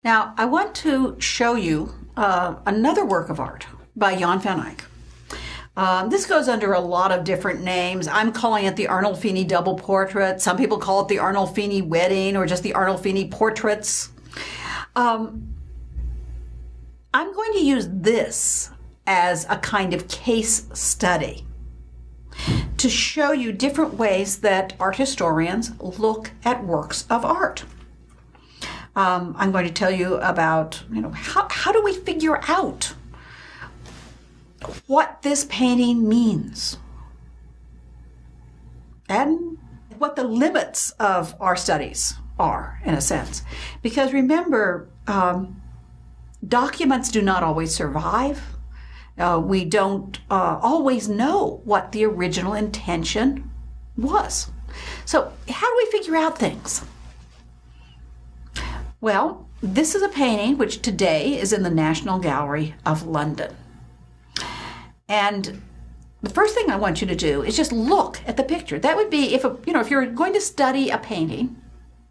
Now, I want to show you another work of art by Jan van Eyck. This goes under a lot of different names. I'm calling it the Arnolfini double portrait. Some people call it the Arnolfini wedding or just the Arnolfini portraits. I'm going to use this as a kind of case study to show you different ways that art historians look at works of art. I'm going to tell you about, how do we figure out what this painting means and what the limits of our studies are, in a sense. Because remember, documents do not always survive. We don't always know what the original intention was. So how do we figure out things? Well, this is a painting which today is in the National Gallery of London. And the first thing I want you to do is just look at the picture. That would be if you're going to study a painting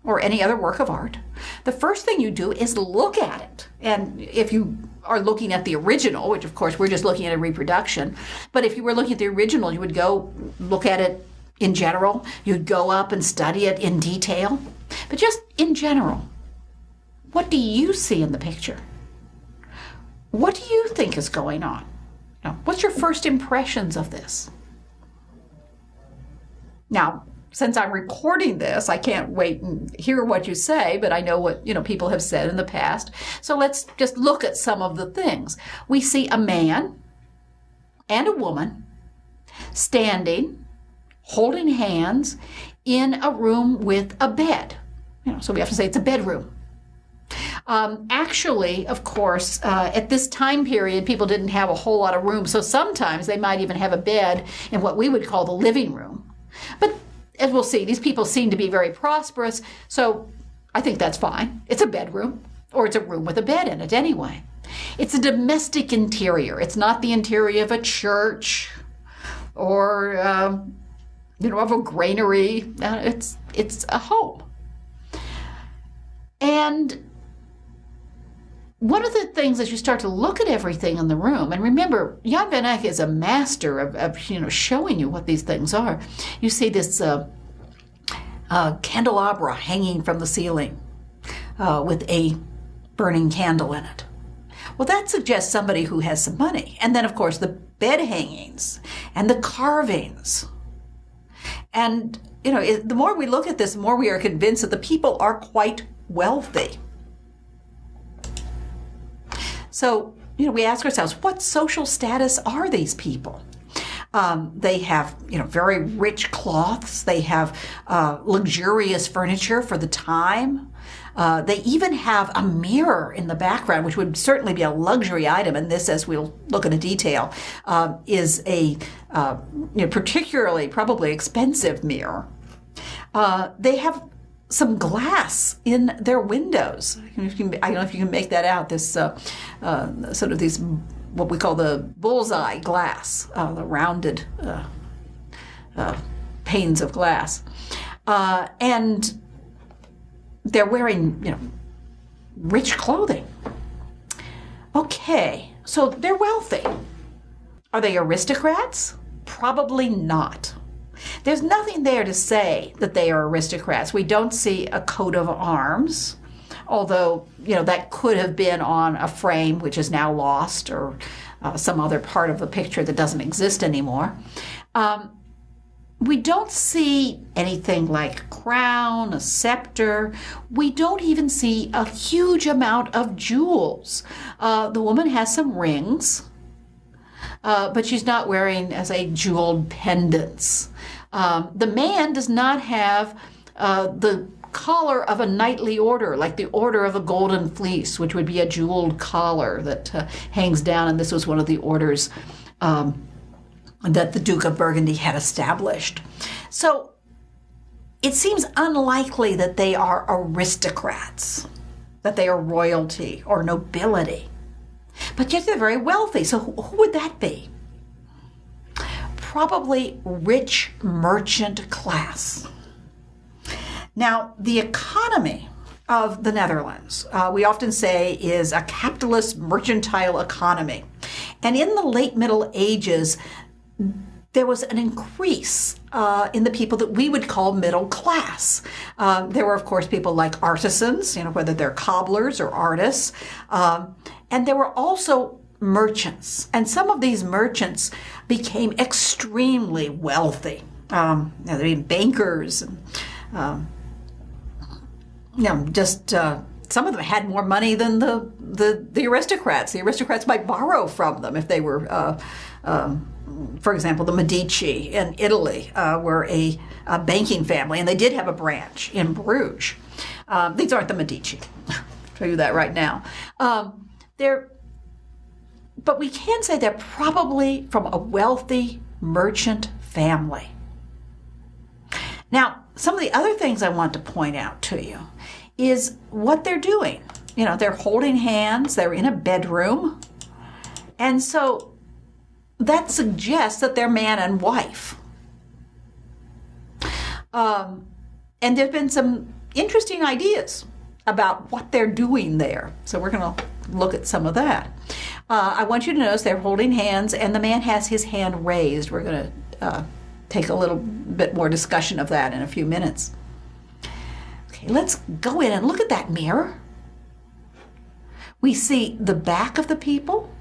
or any other work of art, the first thing you do is look at it. And if you are looking at the original, which of course we're just looking at a reproduction, but if you were looking at the original, you would go look at it in general. You'd go up and study it in detail. But just in general, what do you see in the picture? What do you think is going on? What's your first impressions of this? Now, since I'm recording this, I can't wait and hear what you say, but I know what people have said in the past. So let's just look at some of the things. We see a man and a woman standing, holding hands in a room with a bed. So we have to say it's a bedroom. Actually, of course, at this time period, people didn't have a whole lot of room, so sometimes they might even have a bed in what we would call the living room. But as we'll see, these people seem to be very prosperous, so I think that's fine. It's a bedroom, or it's a room with a bed in it anyway. It's a domestic interior. It's not the interior of a church or, of a granary. It's a home. And one of the things as you start to look at everything in the room, and remember, Jan van Eyck is a master of showing you what these things are. You see this candelabra hanging from the ceiling with a burning candle in it. Well, that suggests somebody who has some money. And then, of course, the bed hangings and the carvings. And, the more we look at this, the more we are convinced that the people are quite wealthy. So, we ask ourselves, what social status are these people? They have, very rich cloths. They have luxurious furniture for the time. They even have a mirror in the background, which would certainly be a luxury item. And this, as we'll look into detail, is a particularly probably expensive mirror. They have some glass in their windows. I don't know if you can make that out, this sort of these, what we call the bullseye glass, the rounded panes of glass. And they're wearing, rich clothing. Okay, so they're wealthy. Are they aristocrats? Probably not. There's nothing there to say that they are aristocrats. We don't see a coat of arms, although, that could have been on a frame which is now lost or some other part of the picture that doesn't exist anymore. We don't see anything like a crown, a scepter. We don't even see a huge amount of jewels. The woman has some rings, but she's not wearing, as a jeweled pendants. The man does not have the collar of a knightly order, like the Order of the Golden Fleece, which would be a jeweled collar that hangs down, and this was one of the orders that the Duke of Burgundy had established. So it seems unlikely that they are aristocrats, that they are royalty or nobility. But yet they're very wealthy, so who would that be? Probably rich merchant class. Now, the economy of the Netherlands, we often say, is a capitalist mercantile economy. And in the late Middle Ages, there was an increase in the people that we would call middle class. There were, of course, people like artisans, whether they're cobblers or artists. And there were also merchants. And some of these merchants became extremely wealthy. They were bankers. And, some of them had more money than the aristocrats. The aristocrats might borrow from them if they were, for example, the Medici in Italy were a banking family, and they did have a branch in Bruges. These aren't the Medici. I'll tell you that right now. But we can say they're probably from a wealthy merchant family. Now, some of the other things I want to point out to you is what they're doing. They're holding hands, they're in a bedroom, and so that suggests that they're man and wife. And there's been some interesting ideas about what they're doing there. So we're going to look at some of that. I want you to notice they're holding hands, and the man has his hand raised. We're going to take a little bit more discussion of that in a few minutes. Okay, let's go in and look at that mirror. We see the back of the people.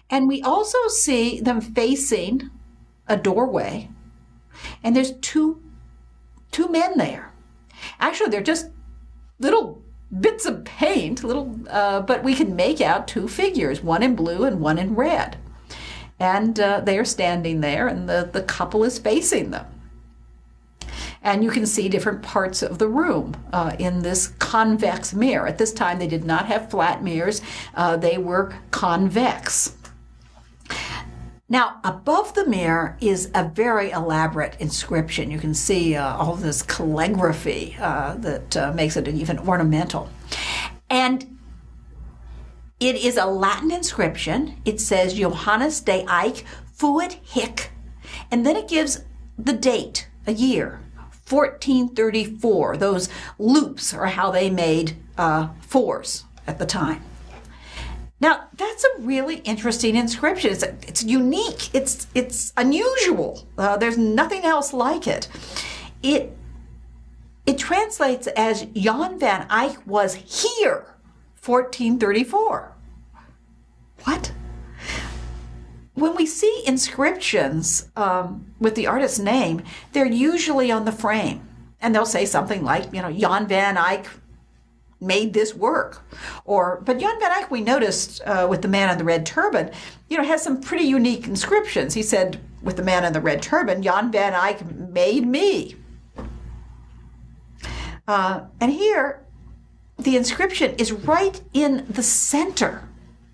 And we also see them facing a doorway. And there's two men there. Actually, they're just little bits of paint, but we can make out two figures, one in blue and one in red. And they are standing there, and the couple is facing them. And you can see different parts of the room in this convex mirror. At this time, they did not have flat mirrors. They were convex. Now, above the mirror is a very elaborate inscription. You can see all this calligraphy that makes it even ornamental. And it is a Latin inscription. It says Johannes de Eyck fuit hic, and then it gives the date, a year, 1434. Those loops are how they made fours at the time. Now, that's a really interesting inscription. It's unique. It's unusual. There's nothing else like it. It translates as Jan van Eyck was here, 1434. What? When we see inscriptions with the artist's name, they're usually on the frame. And they'll say something like, Jan van Eyck made this work. But Jan van Eyck, we noticed with the man in the red turban, has some pretty unique inscriptions. He said, with the man in the red turban, Jan van Eyck made me. And here, the inscription is right in the center.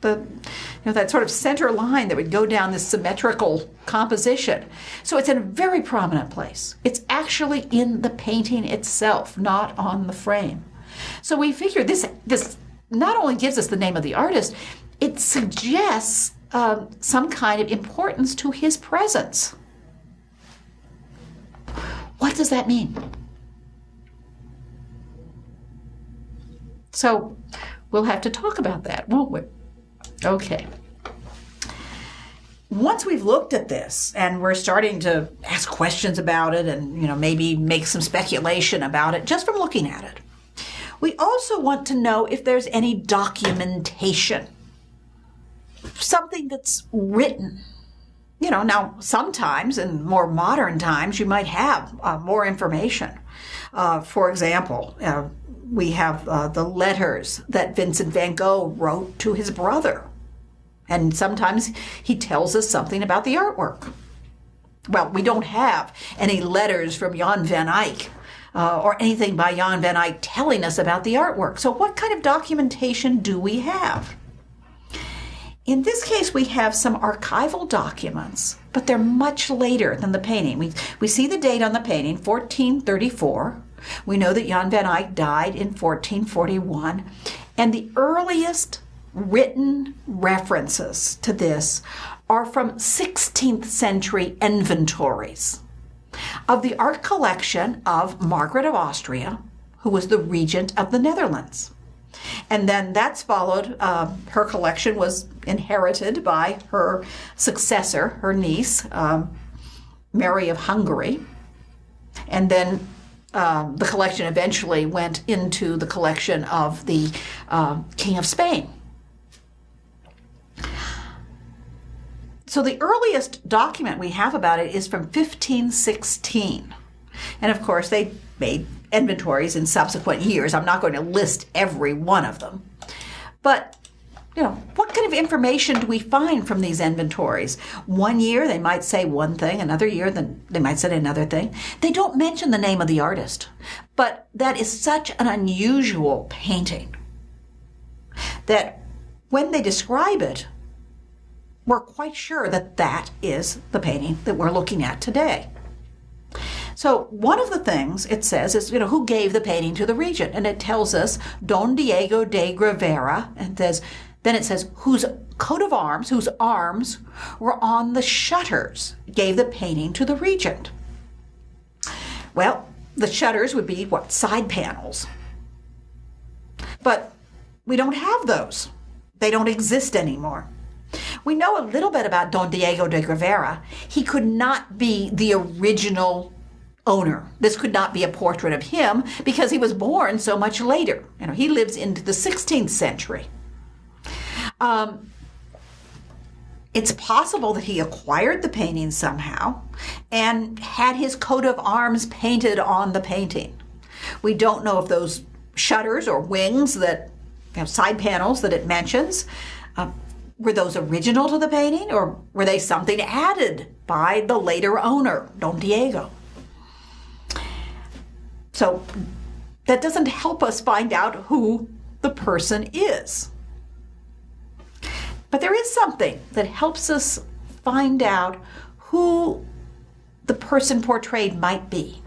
That sort of center line that would go down this symmetrical composition. So it's in a very prominent place. It's actually in the painting itself, not on the frame. So we figure this not only gives us the name of the artist, it suggests some kind of importance to his presence. What does that mean? So we'll have to talk about that, won't we? Okay. Once we've looked at this and we're starting to ask questions about it and, maybe make some speculation about it just from looking at it, we also want to know if there's any documentation, something that's written. Now sometimes in more modern times you might have more information. For example, we have the letters that Vincent van Gogh wrote to his brother. And sometimes he tells us something about the artwork. Well, we don't have any letters from Jan van Eyck or anything by Jan van Eyck telling us about the artwork. So what kind of documentation do we have? In this case, we have some archival documents, but they're much later than the painting. We see the date on the painting, 1434. We know that Jan van Eyck died in 1441. And the earliest written references to this are from 16th century inventories. of the art collection of Margaret of Austria, who was the regent of the Netherlands. And then that's followed, her collection was inherited by her successor, her niece, Mary of Hungary. And then the collection eventually went into the collection of the King of Spain. So the earliest document we have about it is from 1516. And of course, they made inventories in subsequent years. I'm not going to list every one of them. But, what kind of information do we find from these inventories? One year, they might say one thing. Another year, then they might say another thing. They don't mention the name of the artist. But that is such an unusual painting that when they describe it, we're quite sure that that is the painting that we're looking at today. So one of the things it says is, who gave the painting to the regent? And it tells us Don Diego de Rivera, and then it says whose coat of arms, whose arms were on the shutters, gave the painting to the regent. Well, the shutters would be side panels. But we don't have those. They don't exist anymore. We know a little bit about Don Diego de Rivera. He could not be the original owner. This could not be a portrait of him because he was born so much later. He lives into the 16th century. It's possible that he acquired the painting somehow and had his coat of arms painted on the painting. We don't know if those shutters or wings that side panels that it mentions, were those original to the painting, or were they something added by the later owner, Don Diego? So that doesn't help us find out who the person is. But there is something that helps us find out who the person portrayed might be.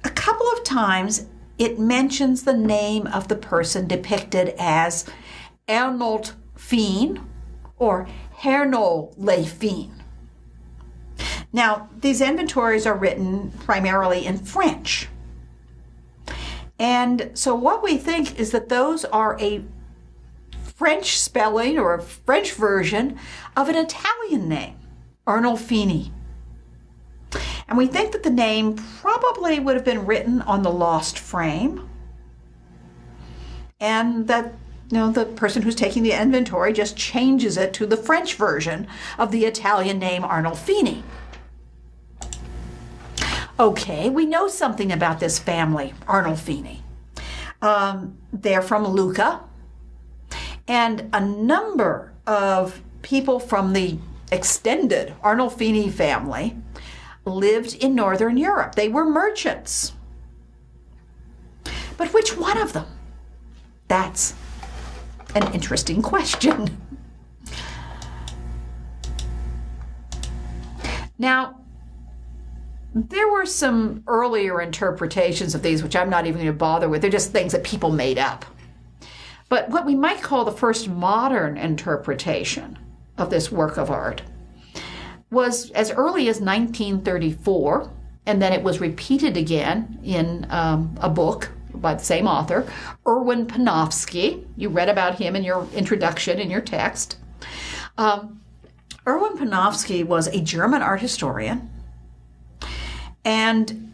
A couple of times it mentions the name of the person depicted as Arnolfini or Arnolfini. Now, these inventories are written primarily in French. And so what we think is that those are a French spelling or a French version of an Italian name, Arnolfini. And we think that the name probably would have been written on the lost frame, and that the person who's taking the inventory just changes it to the French version of the Italian name Arnolfini. Okay, we know something about this family, Arnolfini. They're from Lucca, and a number of people from the extended Arnolfini family lived in Northern Europe. They were merchants. But which one of them? That's an interesting question. Now, there were some earlier interpretations of these, which I'm not even going to bother with. They're just things that people made up. But what we might call the first modern interpretation of this work of art was as early as 1934, and then it was repeated again in a book by the same author, Erwin Panofsky. You read about him in your introduction in your text. Erwin Panofsky was a German art historian, and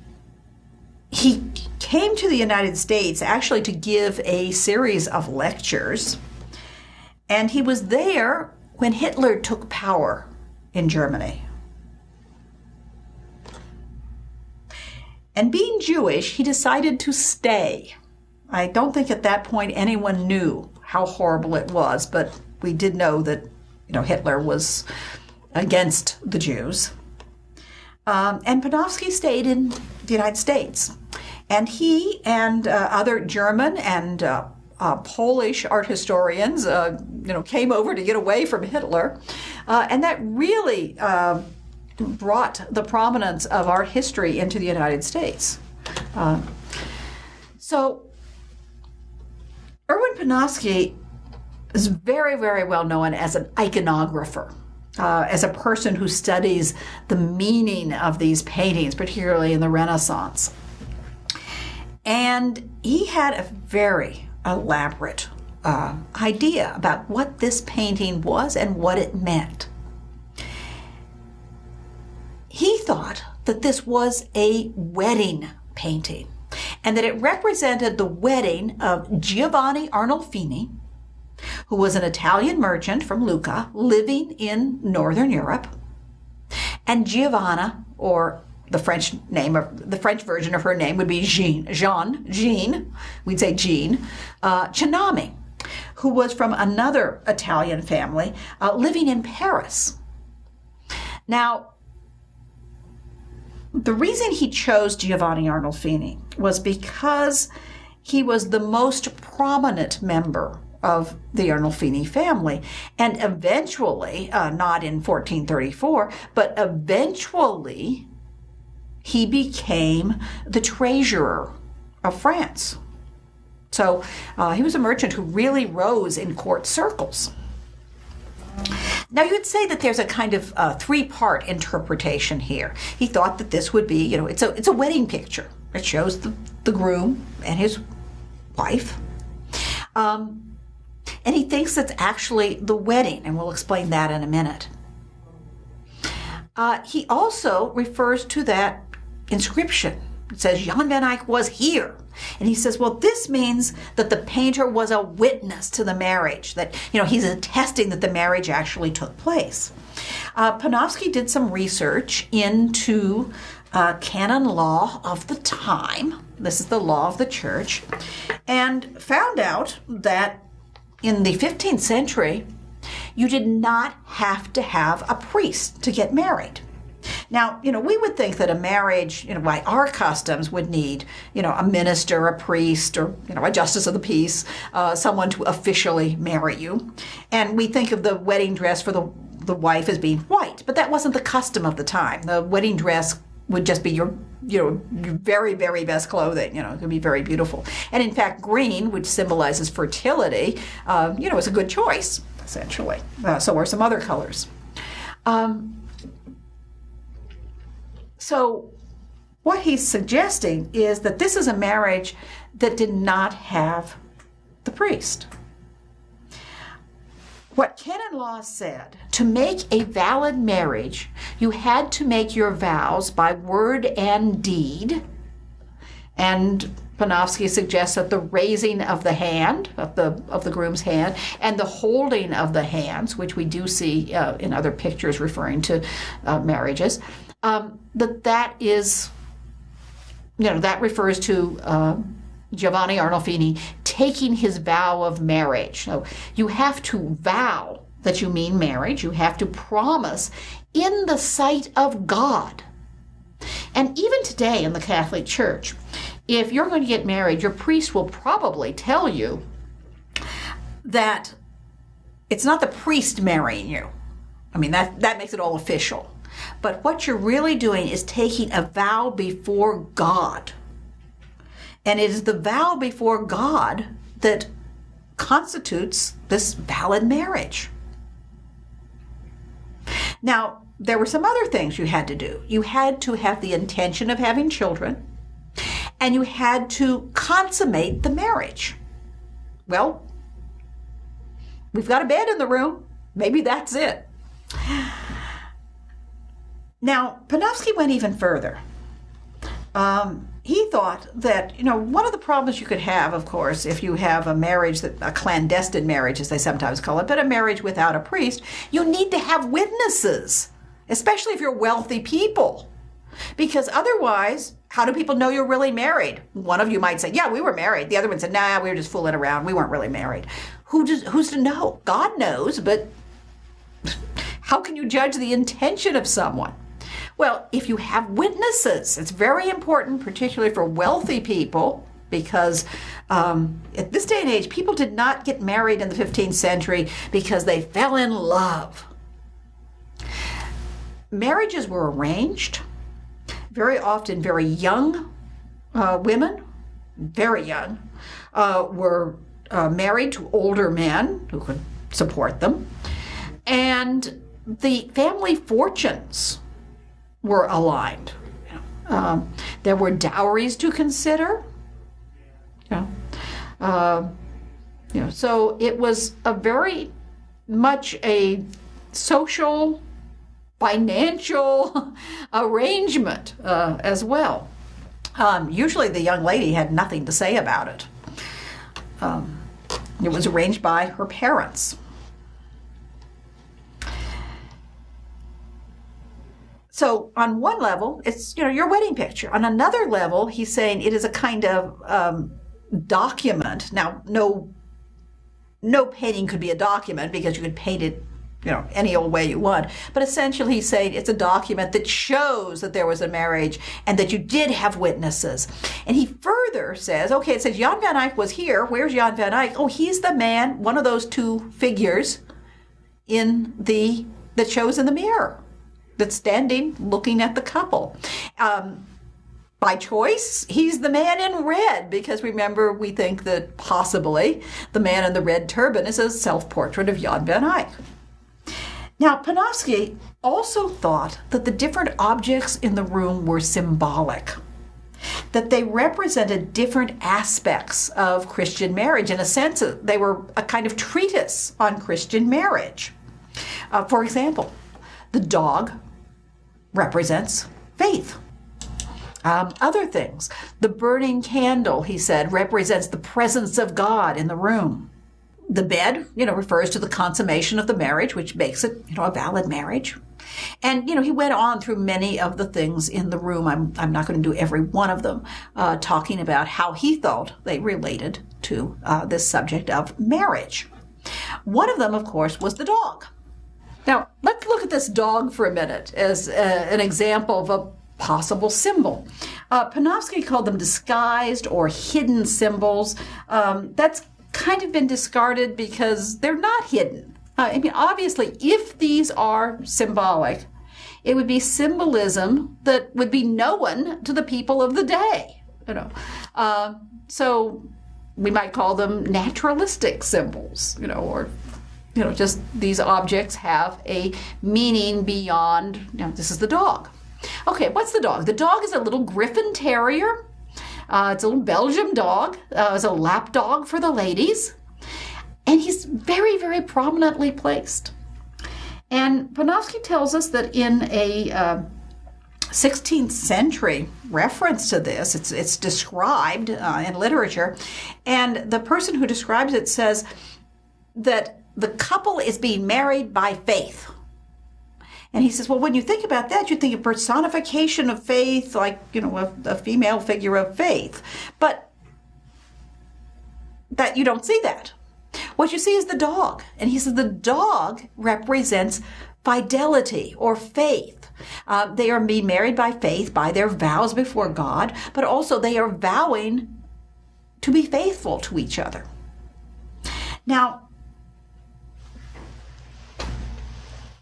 he came to the United States actually to give a series of lectures, and he was there when Hitler took power in Germany. And being Jewish, he decided to stay. I don't think at that point anyone knew how horrible it was, but we did know that Hitler was against the Jews. And Panofsky stayed in the United States. And he and other German and Polish art historians, came over to get away from Hitler. And that really brought the prominence of art history into the United States. So Erwin Panofsky is very, very well known as an iconographer. as a person who studies the meaning of these paintings, particularly in the Renaissance. And he had a very elaborate idea about what this painting was and what it meant. He thought that this was a wedding painting and that it represented the wedding of Giovanni Arnolfini, who was an Italian merchant from Lucca living in Northern Europe, and Giovanna, or the French version of her name would be Jean, we'd say Jean, Cinami, who was from another Italian family living in Paris. Now, the reason he chose Giovanni Arnolfini was because he was the most prominent member of the Arnolfini family, and eventually, not in 1434, but eventually he became the treasurer of France. So he was a merchant who really rose in court circles. Now, you'd say that there's a kind of three-part interpretation here. He thought that this would be, it's a wedding picture. It shows the groom and his wife. And he thinks that's actually the wedding, and we'll explain that in a minute. He also refers to that inscription. It says, Jan van Eyck was here. And he says, well, this means that the painter was a witness to the marriage, that, he's attesting that the marriage actually took place. Panofsky did some research into canon law of the time. This is the law of the church, and found out that in the 15th century, you did not have to have a priest to get married. Now, we would think that a marriage, by our customs, would need, a minister, a priest, or, a justice of the peace, someone to officially marry you. And we think of the wedding dress for the wife as being white, but that wasn't the custom of the time. The wedding dress would just be your very, very best clothing. It could be very beautiful. And in fact, green, which symbolizes fertility, is a good choice, essentially. So are some other colors. So what he's suggesting is that this is a marriage that did not have the priest. What canon law said, to make a valid marriage, you had to make your vows by word and deed. And Panofsky suggests that the raising of the hand, of the groom's hand, and the holding of the hands, which we do see in other pictures referring to marriages, that is, that refers to Giovanni Arnolfini taking his vow of marriage. So you have to vow that you mean marriage. You have to promise in the sight of God. And even today in the Catholic Church, if you're going to get married, your priest will probably tell you that it's not the priest marrying you. I mean, that makes it all official. But what you're really doing is taking a vow before God. And it is the vow before God that constitutes this valid marriage. Now, there were some other things you had to do. You had to have the intention of having children, and you had to consummate the marriage. Well, we've got a bed in the room. Maybe that's it. Now, Panofsky went even further. He thought that, one of the problems you could have, of course, if you have a marriage, a clandestine marriage, as they sometimes call it, but a marriage without a priest, you need to have witnesses, especially if you're wealthy people. Because otherwise, how do people know you're really married? One of you might say, yeah, we were married. The other one said, nah, we were just fooling around. We weren't really married. Who's to know? God knows, but how can you judge the intention of someone? Well, if you have witnesses, it's very important, particularly for wealthy people, because at this day and age, people did not get married in the 15th century because they fell in love. Marriages were arranged. Very often, very young women, very young, were married to older men who could support them. And the family fortunes were aligned. There were dowries to consider. So it was a very much a social, financial arrangement as well. Usually the young lady had nothing to say about it. It was arranged by her parents. So on one level, it's your wedding picture. On another level, he's saying it is a kind of document. Now, no painting could be a document because you could paint it any old way you want. But essentially he's saying it's a document that shows that there was a marriage and that you did have witnesses. And he further says, okay, it says Jan van Eyck was here. Where's Jan van Eyck? Oh, he's the man, one of those two figures that shows in the mirror, that's standing looking at the couple. By choice, he's the man in red, because remember, we think that possibly the man in the red turban is a self-portrait of Jan van Eyck. Now, Panofsky also thought that the different objects in the room were symbolic, that they represented different aspects of Christian marriage. In a sense, they were a kind of treatise on Christian marriage. For example, the dog represents faith. Other things, the burning candle, he said, represents the presence of God in the room. The bed, refers to the consummation of the marriage, which makes it, a valid marriage. And, he went on through many of the things in the room. I'm not going to do every one of them, talking about how he thought they related to this subject of marriage. One of them, of course, was the dog. Now, let's look at this dog for a minute as an example of a possible symbol. Panofsky called them disguised or hidden symbols. That's kind of been discarded because they're not hidden. Obviously, if these are symbolic, it would be symbolism that would be known to the people of the day. So we might call them naturalistic symbols, or just these objects have a meaning beyond, this is the dog. Okay, what's the dog? The dog is a little Griffon Terrier. It's a little Belgian dog. It's a lap dog for the ladies. And he's very, very prominently placed. And Panofsky tells us that in a 16th century reference to this, it's described in literature, and the person who describes it says that the couple is being married by faith. And he says, well, when you think about that, you think of personification of faith, like, a female figure of faith. But that you don't see that. What you see is the dog. And he says the dog represents fidelity or faith. They are being married by faith, by their vows before God, but also they are vowing to be faithful to each other. Now,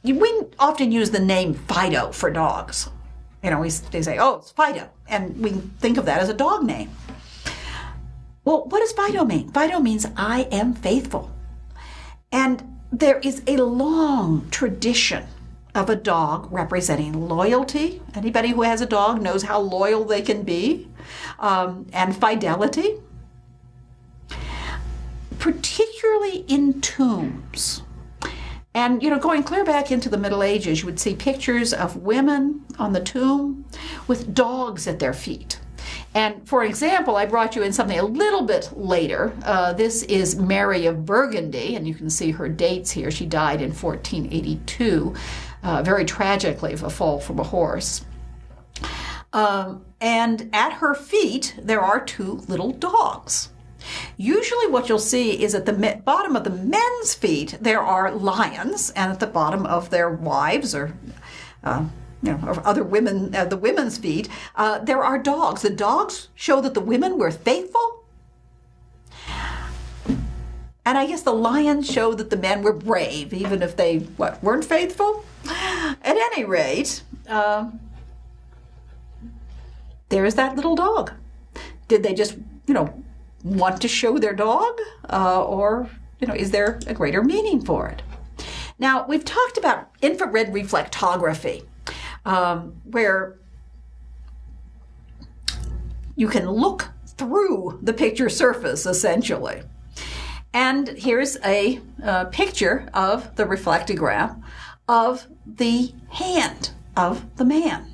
we often use the name Fido for dogs. They say, oh, it's Fido. And we think of that as a dog name. Well, what does Fido mean? Fido means I am faithful. And there is a long tradition of a dog representing loyalty. Anybody who has a dog knows how loyal they can be. And fidelity. Particularly in tombs. And, going clear back into the Middle Ages, you would see pictures of women on the tomb with dogs at their feet. And for example, I brought you in something a little bit later. This is Mary of Burgundy, and you can see her dates here. She died in 1482, very tragically of a fall from a horse. And at her feet, there are two little dogs. Usually what you'll see is at the bottom of the men's feet, there are lions, and at the bottom of their wives or or other women, the women's feet, there are dogs. The dogs show that the women were faithful. And I guess the lions show that the men were brave, even if they, weren't faithful? At any rate, there's that little dog. Did they just, want to show their dog? Or, is there a greater meaning for it? Now, we've talked about infrared reflectography, where you can look through the picture surface, essentially. And here's a picture of the reflectograph of the hand of the man.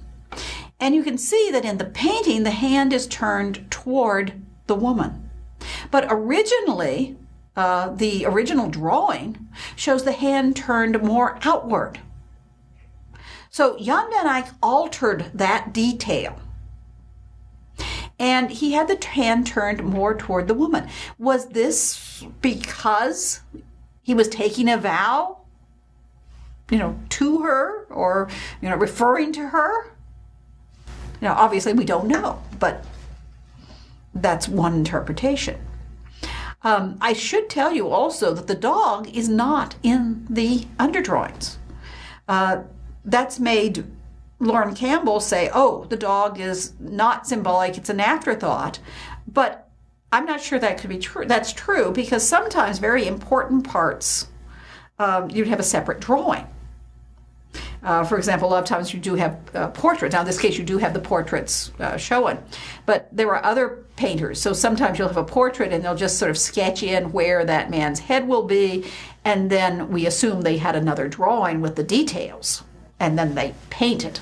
And you can see that in the painting, the hand is turned toward the woman. But originally, the original drawing shows the hand turned more outward. So Jan van Eyck altered that detail. And he had the hand turned more toward the woman. Was this because he was taking a vow, to her, or, referring to her? Obviously we don't know, but that's one interpretation. I should tell you also that the dog is not in the underdrawings. That's made Lauren Campbell say, oh, the dog is not symbolic, it's an afterthought. But I'm not sure that could be true. That's true, because sometimes very important parts, you'd have a separate drawing. For example, a lot of times you do have portraits. Now, in this case, you do have the portraits shown. But there are other painters. So sometimes you'll have a portrait and they'll just sort of sketch in where that man's head will be. And then we assume they had another drawing with the details. And then they paint it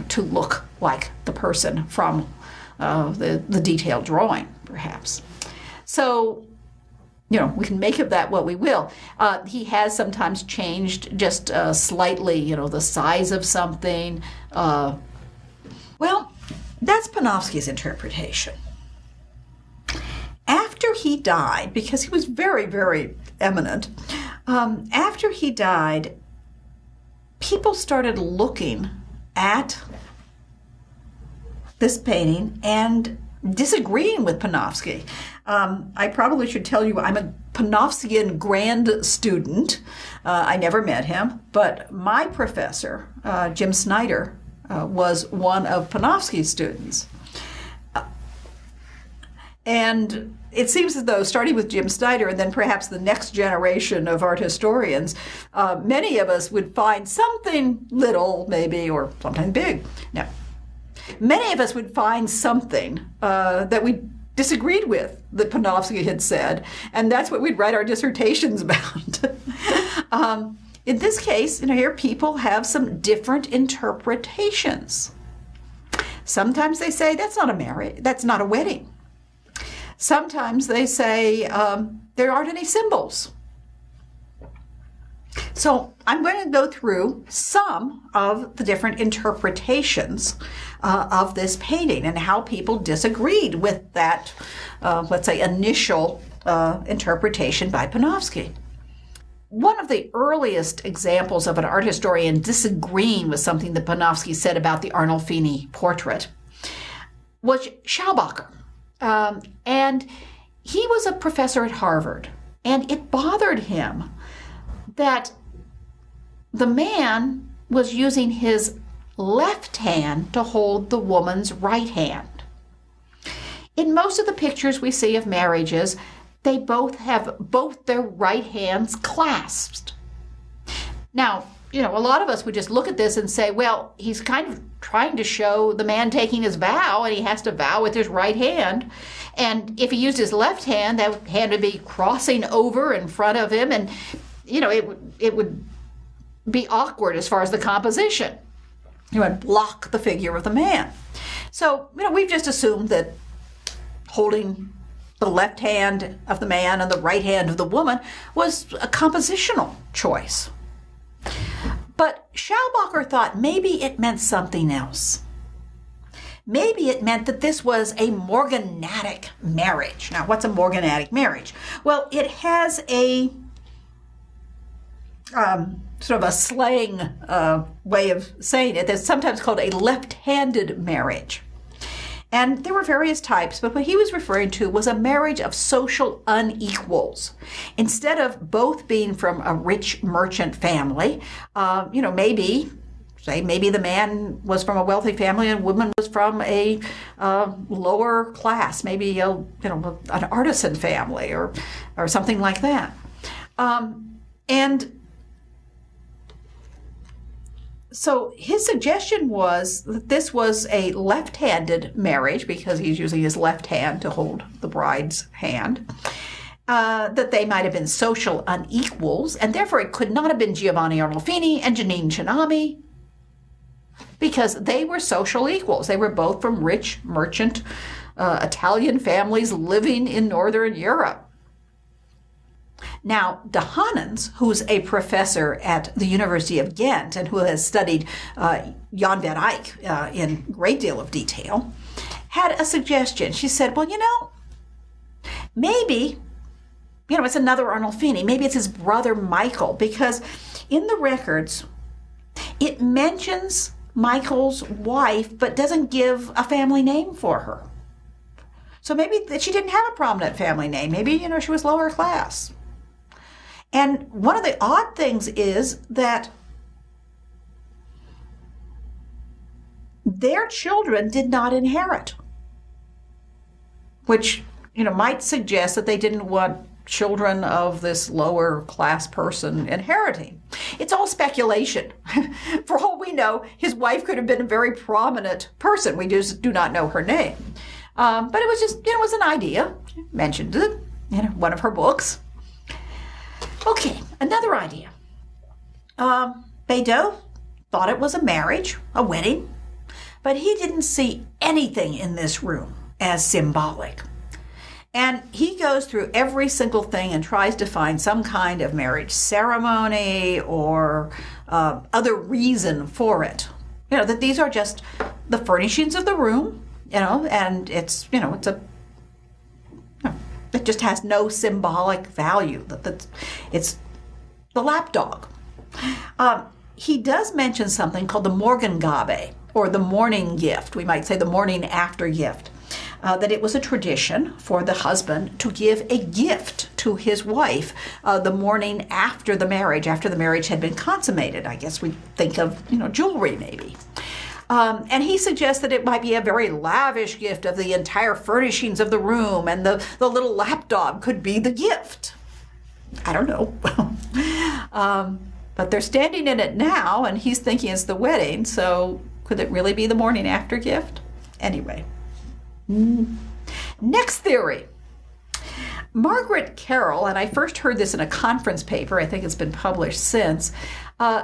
to look like the person from the detailed drawing, perhaps. So, we can make of that what we will. He has sometimes changed just slightly, the size of something. Well, that's Panofsky's interpretation. After he died, because he was very, very eminent, after he died, people started looking at this painting and disagreeing with Panofsky. I probably should tell you I'm a Panofskyan grand student. I never met him, but my professor, Jim Snyder, was one of Panofsky's students. And it seems as though, starting with Jim Snyder and then perhaps the next generation of art historians, many of us would find something little, maybe, or something big. Now, many of us would find something that we disagreed with that Panofsky had said, and that's what we'd write our dissertations about. In this case, here people have some different interpretations. Sometimes they say that's not a marriage, that's not a wedding. Sometimes they say there aren't any symbols. So I'm going to go through some of the different interpretations of this painting and how people disagreed with that, let's say, initial interpretation by Panofsky. One of the earliest examples of an art historian disagreeing with something that Panofsky said about the Arnolfini portrait was Schaubacher. And he was a professor at Harvard, and it bothered him that the man was using his left hand to hold the woman's right hand. In most of the pictures we see of marriages, they both have both their right hands clasped. Now, a lot of us would just look at this and say, well, he's kind of trying to show the man taking his vow, and he has to vow with his right hand. And if he used his left hand, that hand would be crossing over in front of him, and, it would be awkward as far as the composition. It would block the figure of the man. So, we've just assumed that holding the left hand of the man and the right hand of the woman was a compositional choice. But Schaubacher thought maybe it meant something else. Maybe it meant that this was a morganatic marriage. Now, what's a morganatic marriage? Well, it has a sort of a slang way of saying it that's sometimes called a left-handed marriage. And there were various types, but what he was referring to was a marriage of social unequals. Instead of both being from a rich merchant family, maybe the man was from a wealthy family and the woman was from a lower class, maybe an artisan family or something like that. And So his suggestion was that this was a left-handed marriage because he's using his left hand to hold the bride's hand, that they might have been social unequals, and therefore it could not have been Giovanni Arnolfini and Janine Chinami because they were social equals. They were both from rich merchant Italian families living in Northern Europe. Now, de Hanens, who's a professor at the University of Ghent and who has studied Jan van Eyck in a great deal of detail, had a suggestion. She said, well, maybe, it's another Arnolfini. Maybe it's his brother Michael, because in the records, it mentions Michael's wife, but doesn't give a family name for her. So maybe that she didn't have a prominent family name. Maybe, she was lower class. And one of the odd things is that their children did not inherit, which, might suggest that they didn't want children of this lower class person inheriting. It's all speculation. For all we know, his wife could have been a very prominent person. We just do not know her name. But it was just, it was an idea. She mentioned it in one of her books. Okay, another idea. Bedeau thought it was a marriage, a wedding, but he didn't see anything in this room as symbolic. And he goes through every single thing and tries to find some kind of marriage ceremony or other reason for it. That these are just the furnishings of the room, and it's, it just has no symbolic value. It's the lapdog. He does mention something called the Morgengabe, or the morning gift. We might say the morning after gift. That it was a tradition for the husband to give a gift to his wife the morning after the marriage had been consummated. I guess we think of, jewelry maybe. And he suggests that it might be a very lavish gift of the entire furnishings of the room, and the little lapdog could be the gift. I don't know. But they're standing in it now, and he's thinking it's the wedding, so could it really be the morning after gift? Anyway. Next theory. Margaret Carroll, and I first heard this in a conference paper, I think it's been published since,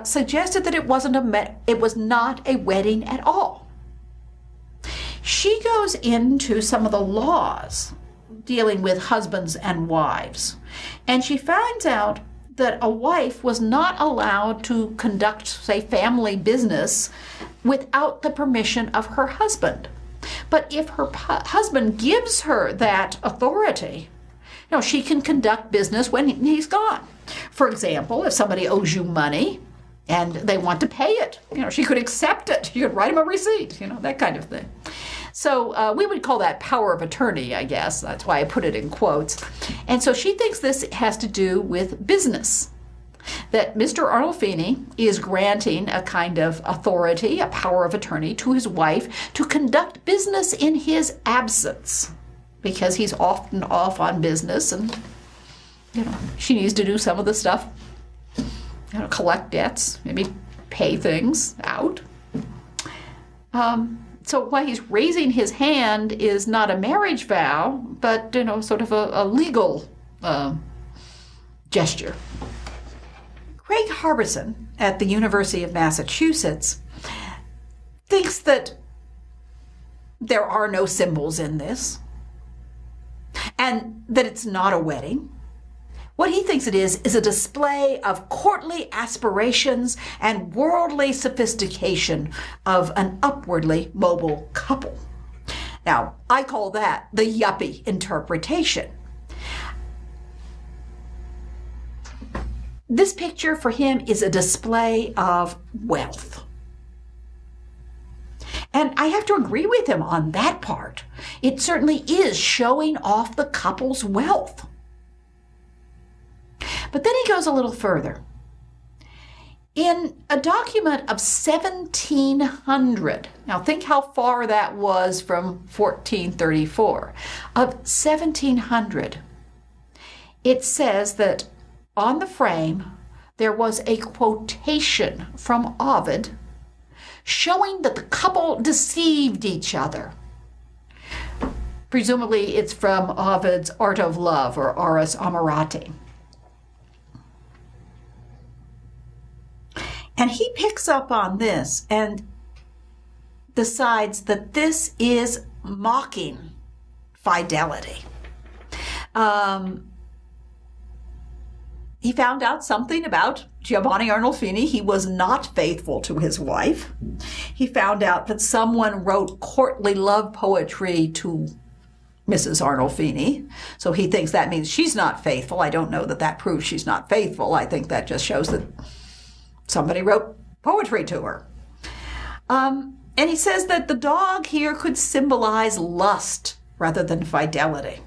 suggested that it was not a wedding at all. She goes into some of the laws dealing with husbands and wives, and she finds out that a wife was not allowed to conduct, say, family business without the permission of her husband. But if her husband gives her that authority, she can conduct business when he's gone. For example, if somebody owes you money and they want to pay it, she could accept it. You could write him a receipt, that kind of thing. So we would call that power of attorney, I guess. That's why I put it in quotes. And so she thinks this has to do with business, that Mr. Arnolfini is granting a kind of authority, a power of attorney to his wife to conduct business in his absence, because he's often off on business and, she needs to do some of the stuff, collect debts, maybe pay things out. So why he's raising his hand is not a marriage vow, but, sort of a legal gesture. Craig Harbison at the University of Massachusetts thinks that there are no symbols in this and that it's not a wedding. What he thinks it is a display of courtly aspirations and worldly sophistication of an upwardly mobile couple. Now, I call that the yuppie interpretation. This picture for him is a display of wealth. And I have to agree with him on that part. It certainly is showing off the couple's wealth. But then he goes a little further. In a document of 1700, now think how far that was from 1434, of 1700, it says that on the frame there was a quotation from Ovid showing that the couple deceived each other. Presumably it's from Ovid's Art of Love, or Ars Amorati. And he picks up on this and decides that this is mocking fidelity. He found out something about Giovanni Arnolfini. He was not faithful to his wife. He found out that someone wrote courtly love poetry to Mrs. Arnolfini. So he thinks that means she's not faithful. I don't know that that proves she's not faithful. I think that just shows that somebody wrote poetry to her. And he says that the dog here could symbolize lust rather than fidelity.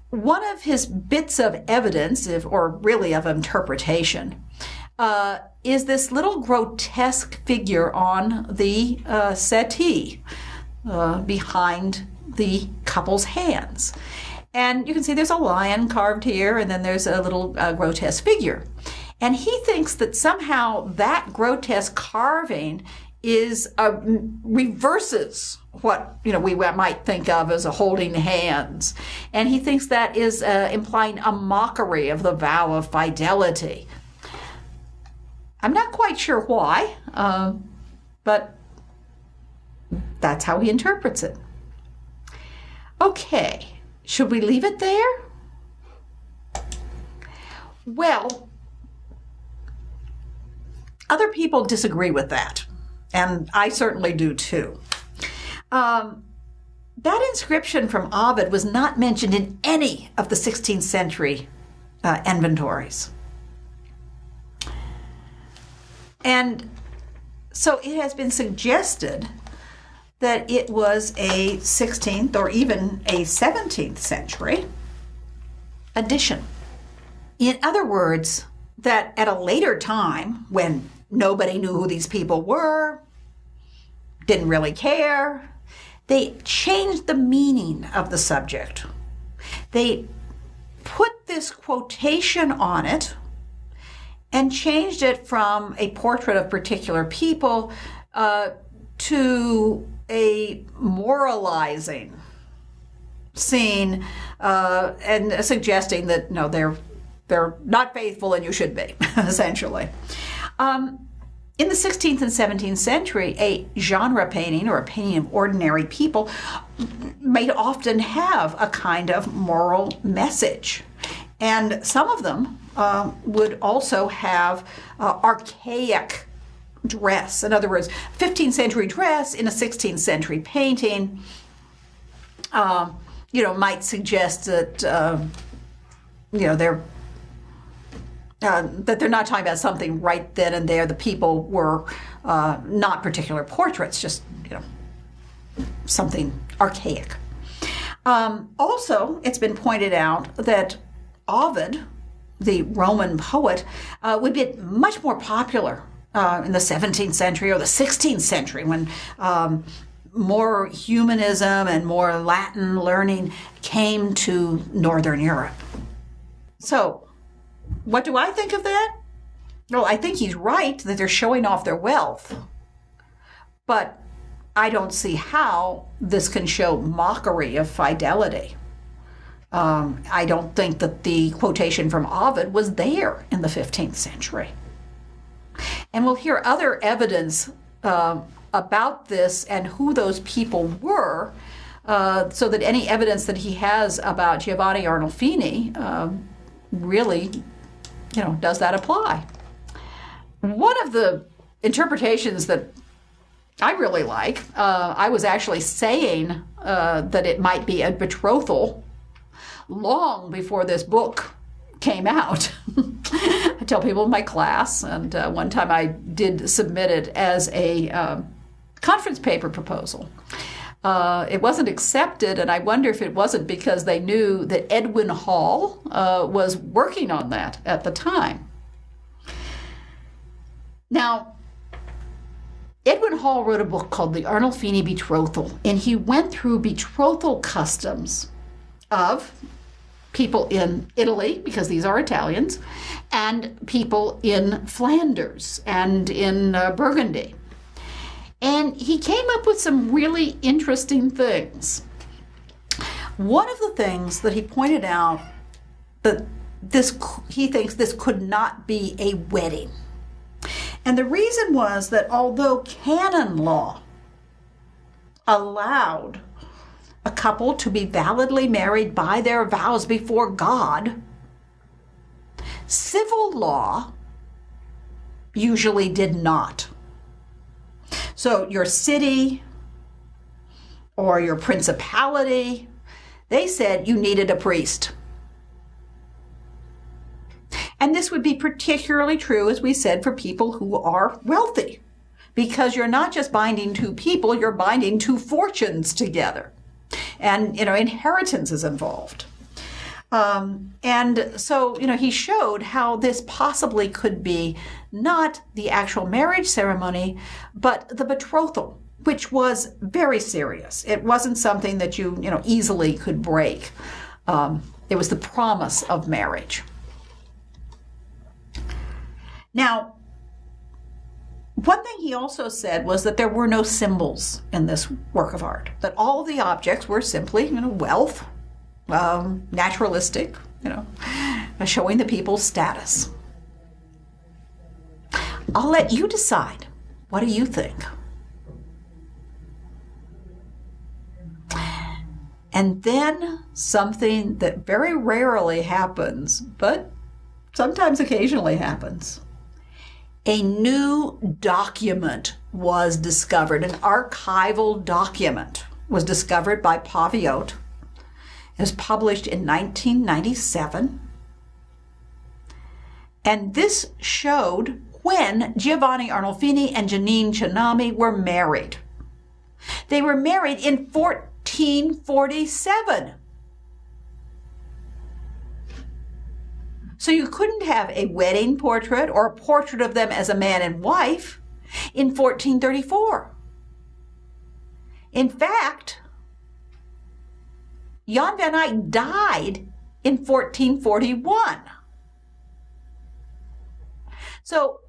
One of his bits of evidence, or really of interpretation, is this little grotesque figure on the settee behind the couple's hands. And you can see there's a lion carved here, and then there's a little grotesque figure. And he thinks that somehow that grotesque carving reverses what we might think of as a holding hands. And he thinks that is implying a mockery of the vow of fidelity. I'm not quite sure why, but that's how he interprets it. Okay, should we leave it there? Well, other people disagree with that, and I certainly do too. That inscription from Ovid was not mentioned in any of the 16th century inventories. And so it has been suggested that it was a 16th or even a 17th century addition. In other words, that at a later time, when nobody knew who these people were, didn't really care, they changed the meaning of the subject. They put this quotation on it and changed it from a portrait of particular people to a moralizing scene and suggesting that no, they're not faithful and you should be, essentially. In the 16th and 17th century, a genre painting, or a painting of ordinary people, may often have a kind of moral message. And some of them would also have archaic dress. In other words, 15th century dress in a 16th century painting, might suggest that, that they're not talking about something right then and there. The people were not particular portraits, just, something archaic. Also, it's been pointed out that Ovid, the Roman poet, would be much more popular in the 17th century or the 16th century, when more humanism and more Latin learning came to Northern Europe. So, what do I think of that? Well, I think he's right that they're showing off their wealth. But I don't see how this can show mockery of fidelity. I don't think that the quotation from Ovid was there in the 15th century. And we'll hear other evidence about this and who those people were, so that any evidence that he has about Giovanni Arnolfini really, does that apply? One of the interpretations that I really like, I was actually saying that it might be a betrothal long before this book came out. I tell people in my class, and one time I did submit it as a conference paper proposal. It wasn't accepted, and I wonder if it wasn't because they knew that Edwin Hall was working on that at the time. Now, Edwin Hall wrote a book called The Arnolfini Betrothal, and he went through betrothal customs of people in Italy, because these are Italians, and people in Flanders and in Burgundy. And he came up with some really interesting things. One of the things that he pointed out, that he thinks this could not be a wedding. And the reason was that although canon law allowed a couple to be validly married by their vows before God, civil law usually did not. So your city or your principality, they said you needed a priest. And this would be particularly true, as we said, for people who are wealthy, because you're not just binding two people, you're binding two fortunes together. And, inheritance is involved. And so, he showed how this possibly could be not the actual marriage ceremony, but the betrothal, which was very serious. It wasn't something that you easily could break. It was the promise of marriage. Now, one thing he also said was that there were no symbols in this work of art, that all the objects were simply, wealth, naturalistic, showing the people's status. I'll let you decide. What do you think? And then something that very rarely happens, but sometimes occasionally happens. A new document was discovered. An archival document was discovered by Paviot. It was published in 1997. And this showed when Giovanni Arnolfini and Janine Ciannami were married. They were married in 1447. So you couldn't have a wedding portrait or a portrait of them as a man and wife in 1434. In fact, Jan van Eyck died in 1441. So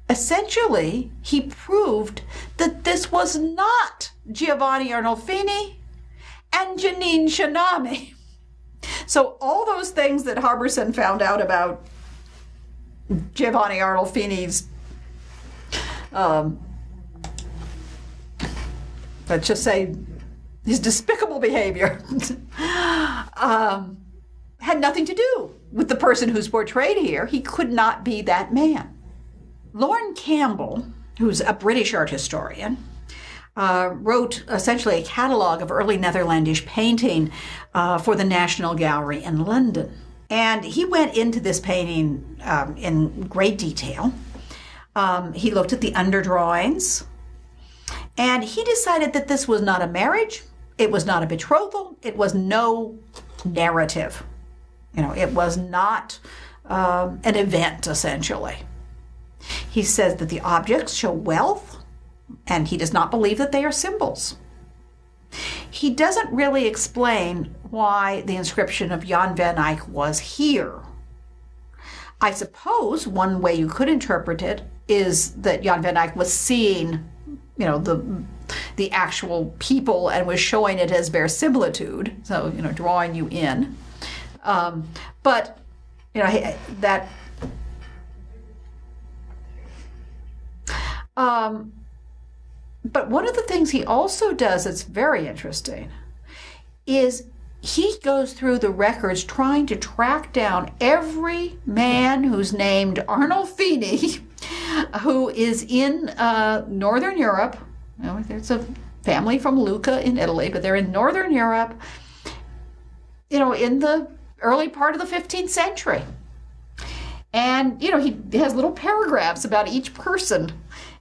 essentially, he proved that this was not Giovanni Arnolfini and Janine Ciannami. So all those things that Harbison found out about Giovanni Arnolfini's, let's just say, his despicable behavior, had nothing to do with the person who's portrayed here. He could not be that man. Lorne Campbell, who's a British art historian, wrote essentially a catalog of early Netherlandish painting for the National Gallery in London. And he went into this painting in great detail. He looked at the underdrawings, and he decided that this was not a marriage, it was not a betrothal, it was no narrative. It was not an event, essentially. He says that the objects show wealth, and he does not believe that they are symbols. He doesn't really explain why the inscription of Jan van Eyck was here. I suppose one way you could interpret it is that Jan van Eyck was seeing, the actual people and was showing it as verisimilitude, so, drawing you in. But one of the things he also does that's very interesting is he goes through the records trying to track down every man who's named Arnolfini who is in Northern Europe. There's a family from Lucca in Italy, but they're in Northern Europe, in the early part of the 15th century. And, he has little paragraphs about each person.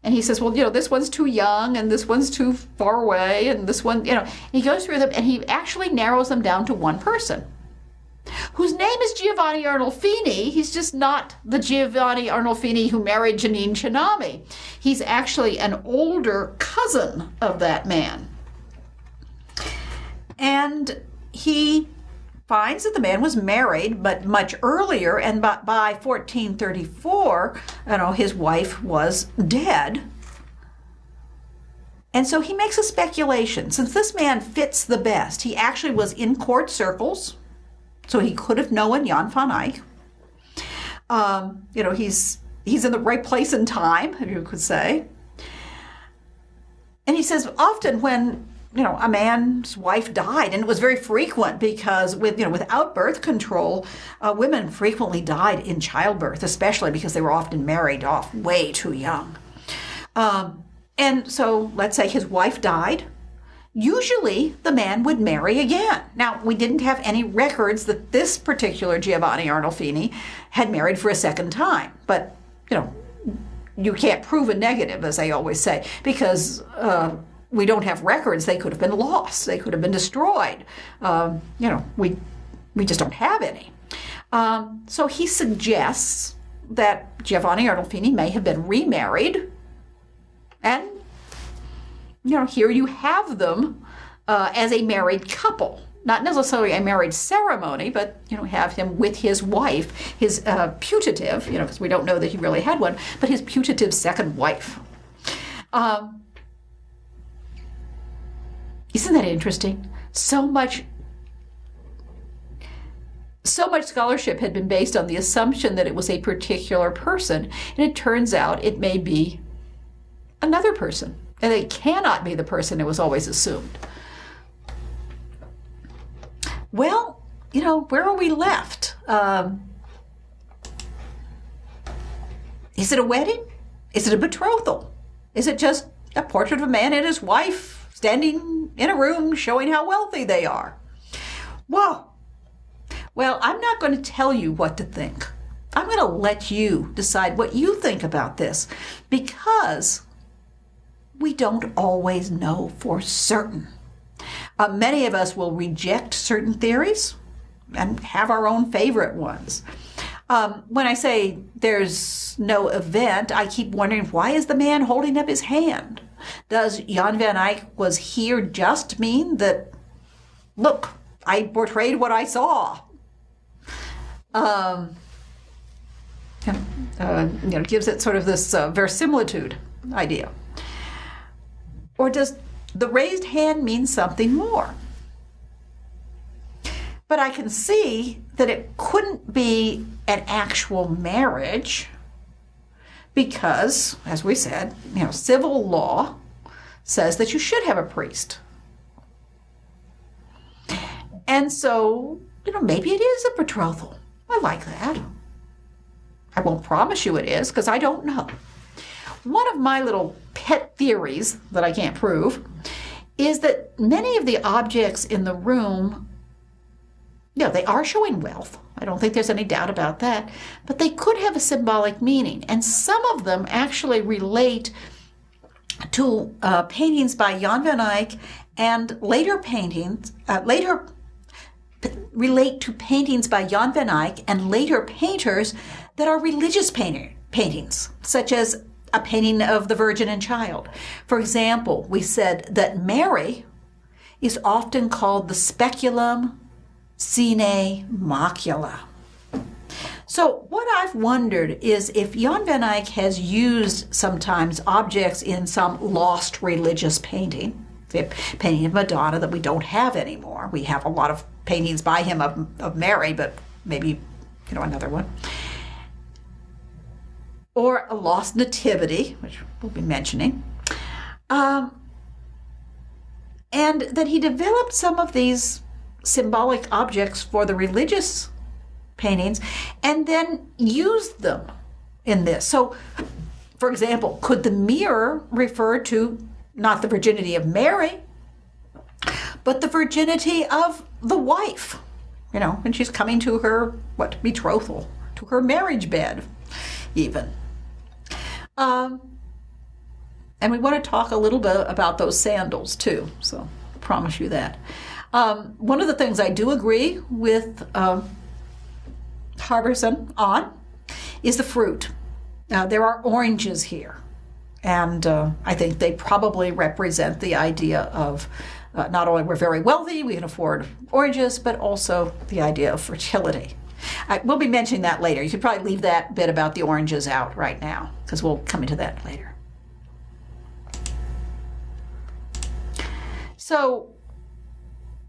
And he says, well, this one's too young, and this one's too far away, and this one, and he goes through them, and he actually narrows them down to one person, whose name is Giovanni Arnolfini. He's just not the Giovanni Arnolfini who married Janine Ciannami. He's actually an older cousin of that man. And he finds that the man was married, but much earlier, and by 1434, his wife was dead. And so he makes a speculation. Since this man fits the best, he actually was in court circles, so he could have known Jan van Eyck. He's in the right place and time, if you could say. And he says often when a man's wife died, and it was very frequent because without birth control, women frequently died in childbirth, especially because they were often married off way too young. And so let's say his wife died. Usually the man would marry again. Now, we didn't have any records that this particular Giovanni Arnolfini had married for a second time. But, you can't prove a negative, as they always say, because we don't have records. They could have been lost. They could have been destroyed. We just don't have any. So he suggests that Giovanni Arnolfini may have been remarried. And, here you have them as a married couple. Not necessarily a marriage ceremony, but, have him with his wife, his putative, because we don't know that he really had one, but his putative second wife. Isn't that interesting? So much scholarship had been based on the assumption that it was a particular person, and it turns out it may be another person, and it cannot be the person it was always assumed. Well, where are we left? Is it a wedding? Is it a betrothal? Is it just a portrait of a man and his wife standing in a room showing how wealthy they are? Whoa. Well, I'm not going to tell you what to think. I'm going to let you decide what you think about this, because we don't always know for certain. Many of us will reject certain theories and have our own favorite ones. When I say there's no event, I keep wondering, why is the man holding up his hand? Does Jan van Eyck was here just mean that, look, I portrayed what I saw? Gives it sort of this verisimilitude idea. Or does the raised hand mean something more? But I can see that it couldn't be an actual marriage because, as we said, civil law says that you should have a priest. And so, maybe it is a betrothal. I like that. I won't promise you it is, because I don't know. One of my little pet theories that I can't prove is that many of the objects in the room, they are showing wealth. I don't think there's any doubt about that. But they could have a symbolic meaning. And some of them actually relate to paintings by Jan van Eyck, and relate to paintings by Jan van Eyck and later painters that are religious paintings, such as a painting of the Virgin and Child. For example, we said that Mary is often called the speculum sine macula. So what I've wondered is if Jan van Eyck has used sometimes objects in some lost religious painting, the painting of Madonna that we don't have anymore. We have a lot of paintings by him of Mary, but maybe, another one. Or a lost nativity, which we'll be mentioning. And that he developed some of these symbolic objects for the religious paintings and then used them in this. So, for example, could the mirror refer to not the virginity of Mary, but the virginity of the wife, when she's coming to her, betrothal, to her marriage bed, even. And we want to talk a little bit about those sandals, too, so I promise you that. One of the things I do agree with Harbison on is the fruit. There are oranges here, and I think they probably represent the idea of not only we're very wealthy, we can afford oranges, but also the idea of fertility. We'll be mentioning that later. You could probably leave that bit about the oranges out right now, because we'll come into that later. So,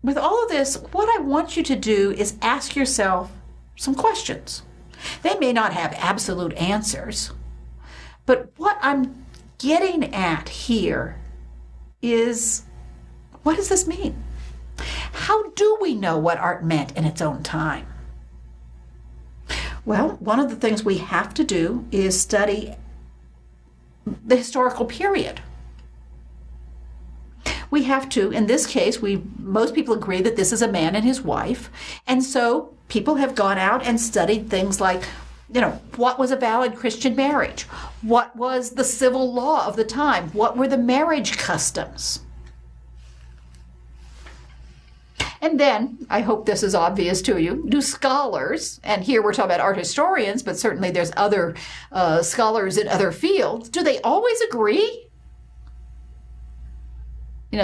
with all of this, what I want you to do is ask yourself some questions. They may not have absolute answers, but what I'm getting at here is, what does this mean? How do we know what art meant in its own time? Well, one of the things we have to do is study the historical period. We have to, in this case, most people agree that this is a man and his wife, and so people have gone out and studied things like, what was a valid Christian marriage? What was the civil law of the time? What were the marriage customs? And then, I hope this is obvious to you, do scholars, and here we're talking about art historians, but certainly there's other scholars in other fields, do they always agree?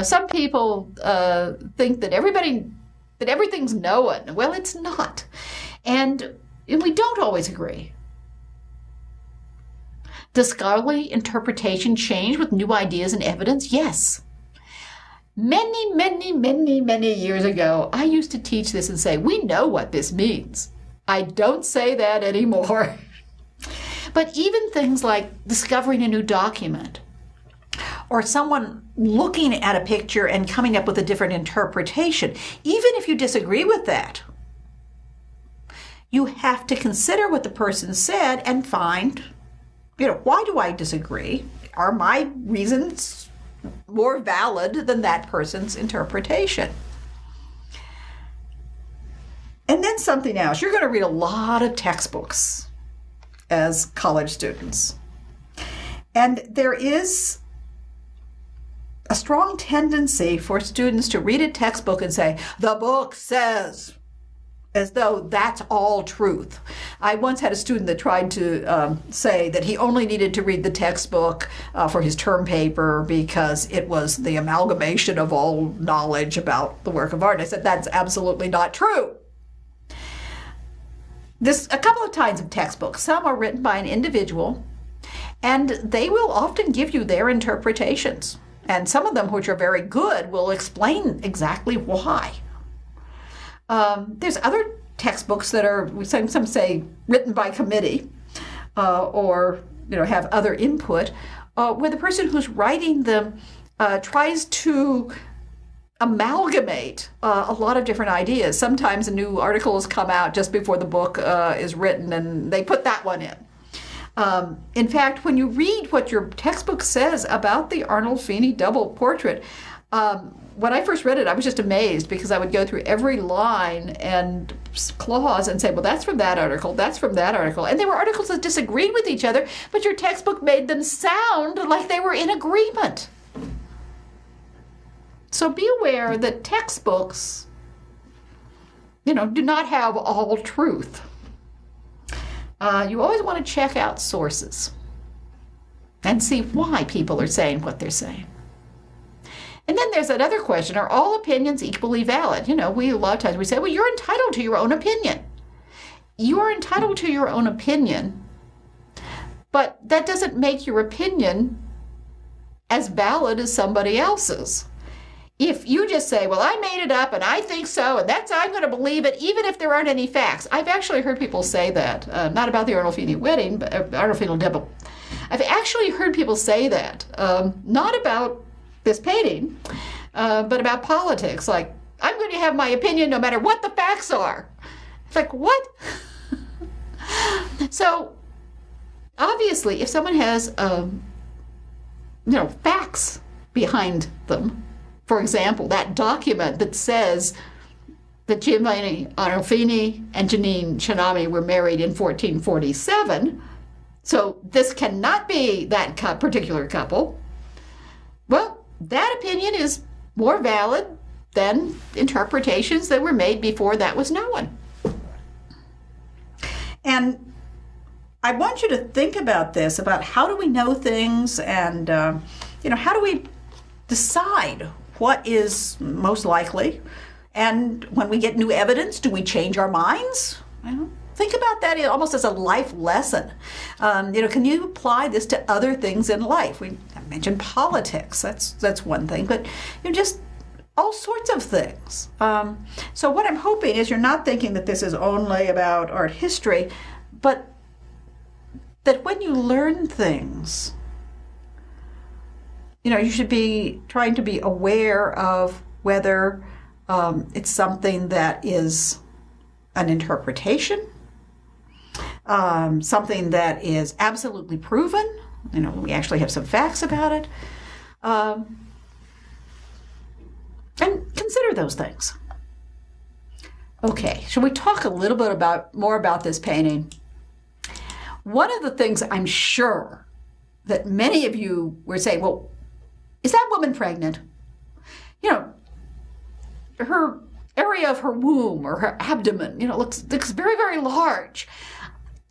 Some people think that everything's known. Well, it's not. And we don't always agree. Does scholarly interpretation change with new ideas and evidence? Yes. Many, many, many, many years ago, I used to teach this and say, we know what this means. I don't say that anymore. But even things like discovering a new document, or someone looking at a picture and coming up with a different interpretation, even if you disagree with that, you have to consider what the person said and find, why do I disagree? Are my reasons more valid than that person's interpretation? And then something else. You're going to read a lot of textbooks as college students. And there is a strong tendency for students to read a textbook and say, the book says, as though that's all truth. I once had a student that tried to say that he only needed to read the textbook for his term paper because it was the amalgamation of all knowledge about the work of art. I said, that's absolutely not true. There's a couple of kinds of textbooks. Some are written by an individual, and they will often give you their interpretations. And some of them, which are very good, will explain exactly why. There's other textbooks that are, some say, written by committee, or have other input, where the person who's writing them tries to amalgamate a lot of different ideas. Sometimes a new article has come out just before the book is written, and they put that one in. In fact, when you read what your textbook says about the Arnolfini double portrait, when I first read it, I was just amazed, because I would go through every line and clause and say, well, that's from that article, that's from that article. And they were articles that disagreed with each other, but your textbook made them sound like they were in agreement. So be aware that textbooks, do not have all truth. You always want to check out sources and see why people are saying what they're saying. And then there's another question, are all opinions equally valid? A lot of times we say, well, you're entitled to your own opinion. You are entitled to your own opinion, but that doesn't make your opinion as valid as somebody else's. If you just say, well, I made it up and I think so, and I'm going to believe it, even if there aren't any facts. I've actually heard people say that, not about the Arnolfini wedding, but Arnolfini double. I've actually heard people say that, not about this painting, but about politics. Like, I'm going to have my opinion no matter what the facts are. It's like, what? So, obviously, if someone has, facts behind them, for example, that document that says that Giovanni Arnolfini and Janine Cianami were married in 1447, so this cannot be that particular couple, well, that opinion is more valid than interpretations that were made before that was known. And I want you to think about this, about how do we know things, and how do we decide what is most likely. And when we get new evidence, do we change our minds? Think about that almost as a life lesson. Can you apply this to other things in life? I mentioned politics. That's one thing, but just all sorts of things. So what I'm hoping is you're not thinking that this is only about art history, but that when you learn things, you should be trying to be aware of whether it's something that is an interpretation, something that is absolutely proven. We actually have some facts about it. And consider those things. Okay, shall we talk a little bit more about this painting? One of the things I'm sure that many of you were saying, well, is that woman pregnant? Her area of her womb or her abdomen, looks very, very large.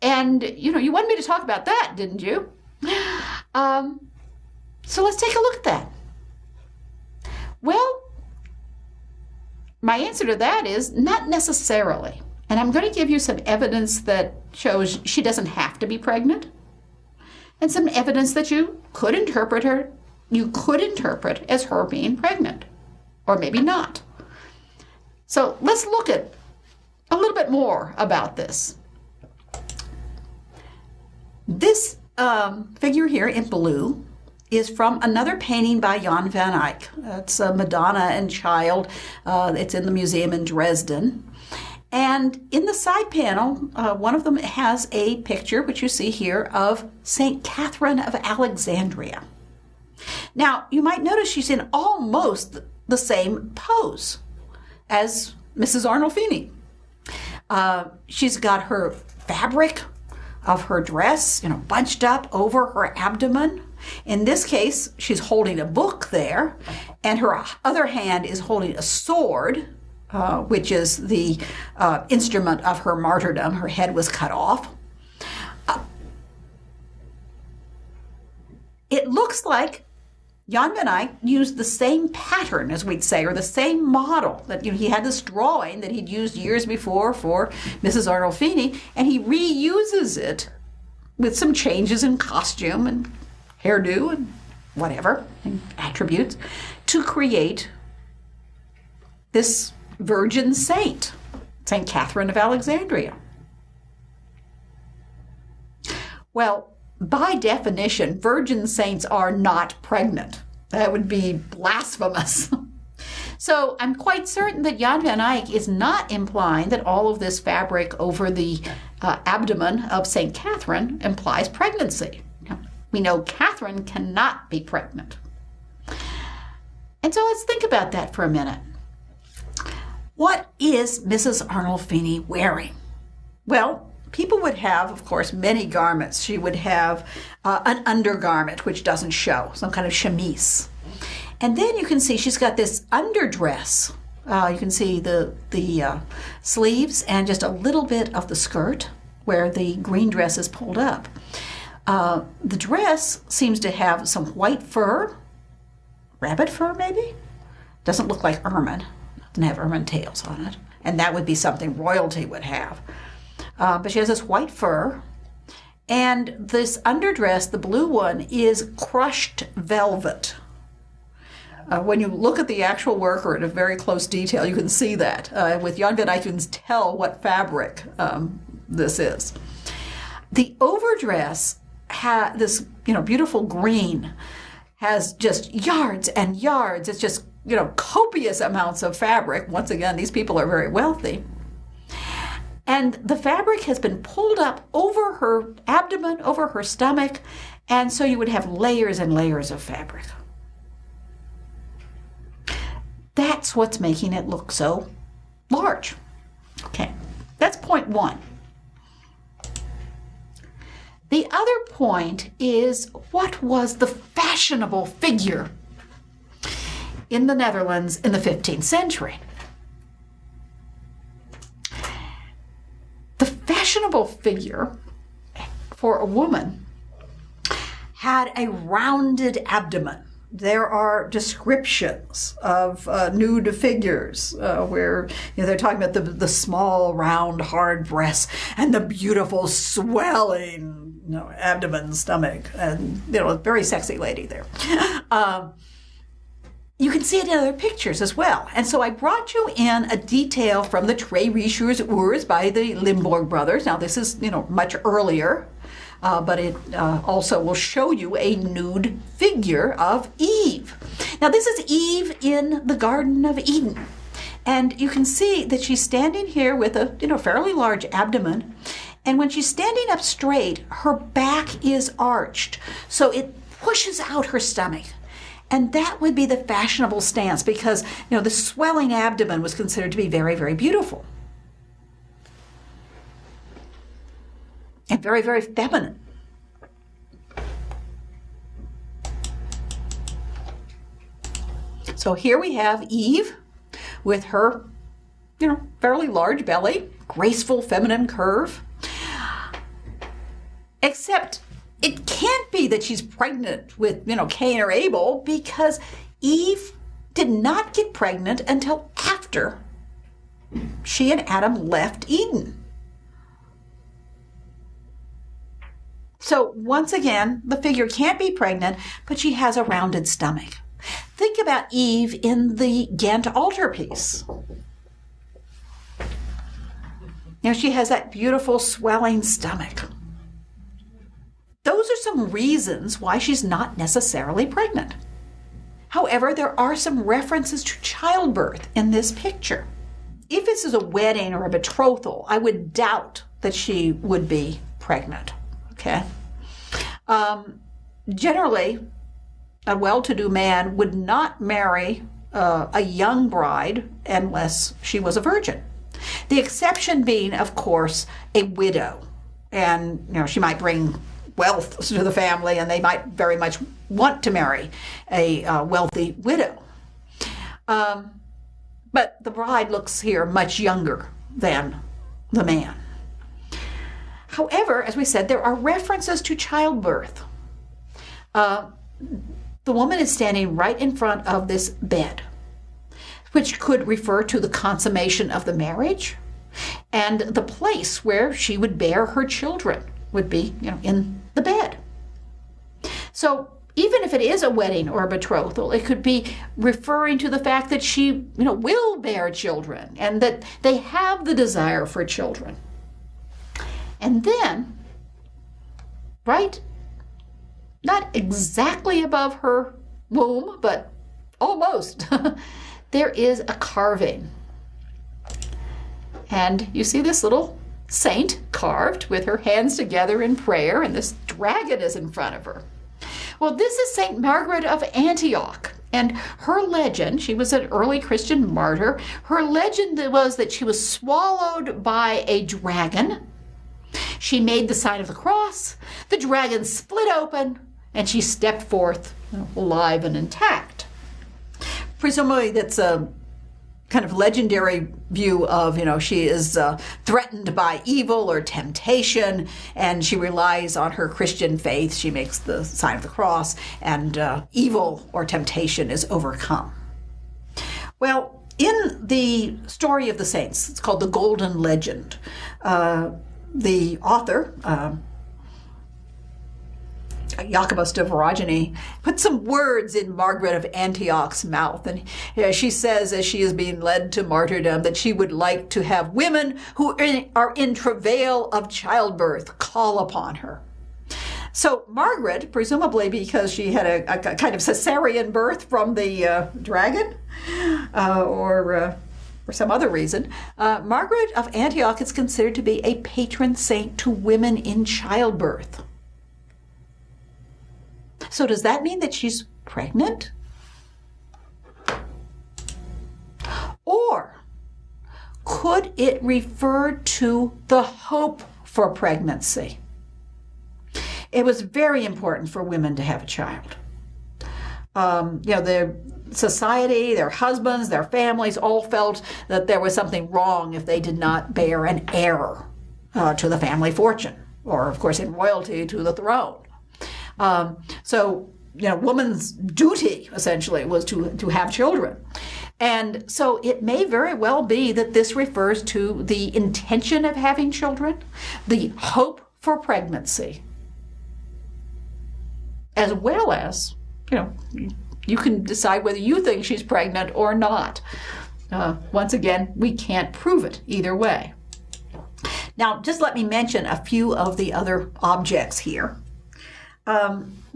And, you wanted me to talk about that, didn't you? So let's take a look at that. Well, my answer to that is not necessarily. And I'm going to give you some evidence that shows she doesn't have to be pregnant, and some evidence that you could interpret as her being pregnant, or maybe not. So let's look at a little bit more about this. This figure here in blue is from another painting by Jan van Eyck. It's Madonna and Child. It's in the museum in Dresden. And in the side panel, one of them has a picture, which you see here, of St. Catherine of Alexandria. Now, you might notice she's in almost the same pose as Mrs. Arnolfini. She's got her fabric of her dress, bunched up over her abdomen. In this case, she's holding a book there, and her other hand is holding a sword, which is the instrument of her martyrdom. Her head was cut off. It looks like Jan van Eyck used the same pattern, as we'd say, or the same model. That he had this drawing that he'd used years before for Mrs. Arnolfini, and he reuses it with some changes in costume and hairdo and whatever, and attributes, to create this virgin saint, St. Catherine of Alexandria. Well, by definition, virgin saints are not pregnant. That would be blasphemous. So I'm quite certain that Jan van Eyck is not implying that all of this fabric over the abdomen of St. Catherine implies pregnancy. We know Catherine cannot be pregnant. And so let's think about that for a minute. What is Mrs. Arnolfini wearing? Well, people would have, of course, many garments. She would have an undergarment, which doesn't show, some kind of chemise. And then you can see she's got this underdress. You can see the sleeves and just a little bit of the skirt where the green dress is pulled up. The dress seems to have some white fur, rabbit fur maybe? Doesn't look like ermine. Doesn't have ermine tails on it. And that would be something royalty would have. But she has this white fur. And this underdress, the blue one, is crushed velvet. When you look at the actual work or at a very close detail, you can see that. With Jan van Eyck, you can tell what fabric this is. The overdress, this beautiful green, has just yards and yards. It's just copious amounts of fabric. Once again, these people are very wealthy. And the fabric has been pulled up over her abdomen, over her stomach, and so you would have layers and layers of fabric. That's what's making it look so large. Okay, that's point one. The other point is, what was the fashionable figure in the Netherlands in the 15th century? The fashionable figure for a woman had a rounded abdomen there are descriptions of nude figures where they're talking about the small, round, hard breasts and the beautiful, swelling abdomen, stomach, and a very sexy lady there. You can see it in other pictures as well. And so I brought you in a detail from the Très Riches Urs by the Limbourg brothers. Now this is much earlier. But it also will show you a nude figure of Eve. Now, this is Eve in the Garden of Eden. And you can see that she's standing here with a fairly large abdomen. And when she's standing up straight, her back is arched. So it pushes out her stomach. And that would be the fashionable stance because, the swelling abdomen was considered to be very, very beautiful. And very, very feminine. So here we have Eve with her, fairly large belly, graceful feminine curve. Except it can't be that she's pregnant with, Cain or Abel because Eve did not get pregnant until after she and Adam left Eden. So once again, the figure can't be pregnant, but she has a rounded stomach. Think about Eve in the Ghent altarpiece. She has that beautiful swelling stomach. Those are some reasons why she's not necessarily pregnant. However, there are some references to childbirth in this picture. If this is a wedding or a betrothal, I would doubt that she would be pregnant. Okay. Generally, a well-to-do man would not marry a young bride unless she was a virgin. The exception being, of course, a widow. And, she might bring wealth to the family and they might very much want to marry a wealthy widow. But the bride looks here much younger than the man. However, as we said, there are references to childbirth. The woman is standing right in front of this bed, which could refer to the consummation of the marriage, and the place where she would bear her children would be, in the bed. So even if it is a wedding or a betrothal, it could be referring to the fact that she, will bear children and that they have the desire for children. And then, right, not exactly above her womb, but almost, there is a carving. And you see this little saint carved with her hands together in prayer, and this dragon is in front of her. Well, this is Saint Margaret of Antioch. And her legend, she was an early Christian martyr, her legend was that she was swallowed by a dragon. She made the sign of the cross, the dragon split open, and she stepped forth alive and intact. Presumably that's a kind of legendary view of, she is threatened by evil or temptation, and she relies on her Christian faith. She makes the sign of the cross, and evil or temptation is overcome. Well, in the story of the saints, it's called the Golden Legend. The author, Jacobus de Voragine, put some words in Margaret of Antioch's mouth. And she says, as she is being led to martyrdom, that she would like to have women who are in travail of childbirth call upon her. So Margaret, presumably because she had a kind of cesarean birth from the dragon, or for some other reason, Margaret of Antioch is considered to be a patron saint to women in childbirth. So does that mean that she's pregnant? Or could it refer to the hope for pregnancy? It was very important for women to have a child. Their society, their husbands, their families all felt that there was something wrong if they did not bear an heir to the family fortune, or of course in royalty to the throne. So woman's duty, essentially, was to have children. And so it may very well be that this refers to the intention of having children, the hope for pregnancy, as well as, you can decide whether you think she's pregnant or not. Once again, we can't prove it either way. Now, just let me mention a few of the other objects here.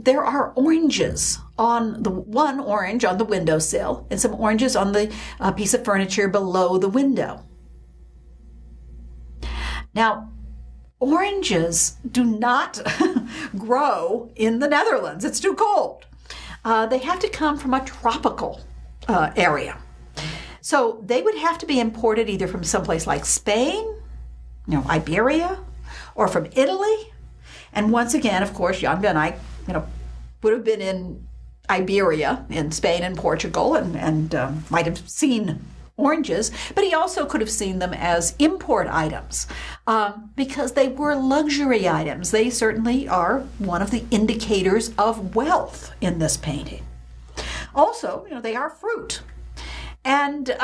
There are oranges one orange on the windowsill and some oranges on the piece of furniture below the window. Now, oranges do not grow in the Netherlands. It's too cold. They have to come from a tropical area. So they would have to be imported either from someplace like Spain, Iberia, or from Italy. And once again, of course, Jan van Eyck, would have been in Iberia, in Spain and Portugal, and might have seen oranges, but he also could have seen them as import items because they were luxury items. They certainly are one of the indicators of wealth in this painting. Also, they are fruit. And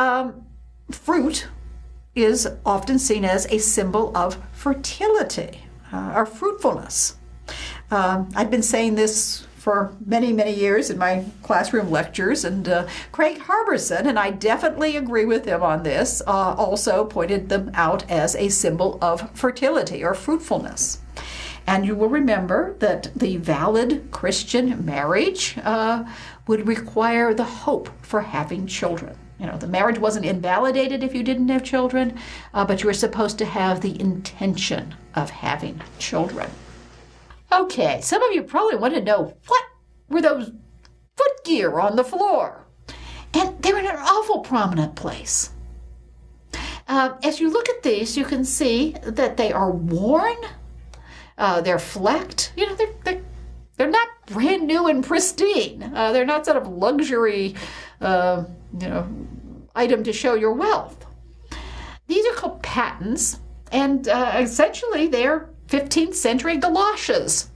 fruit is often seen as a symbol of fertility or fruitfulness. I've been saying this for many, many years in my classroom lectures, and Craig Harbison, and I definitely agree with him on this, also pointed them out as a symbol of fertility or fruitfulness. And you will remember that the valid Christian marriage would require the hope for having children. The marriage wasn't invalidated if you didn't have children, but you were supposed to have the intention of having children. Okay, some of you probably want to know, what were those footgear on the floor? And they're in an awful prominent place. As you look at these, you can see that they are worn, they're flecked. They're not brand new and pristine. They're not sort of luxury, item to show your wealth. These are called pattens, and essentially they're 15th century galoshes.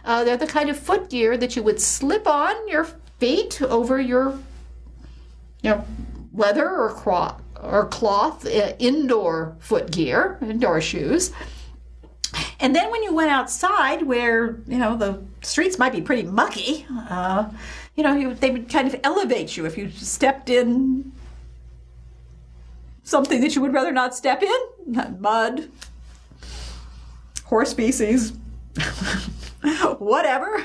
They're the kind of footgear that you would slip on your feet over your, leather or cloth indoor footgear, indoor shoes. And then when you went outside where, the streets might be pretty mucky, they would kind of elevate you if you stepped in something that you would rather not step in, mud, horse feces, whatever.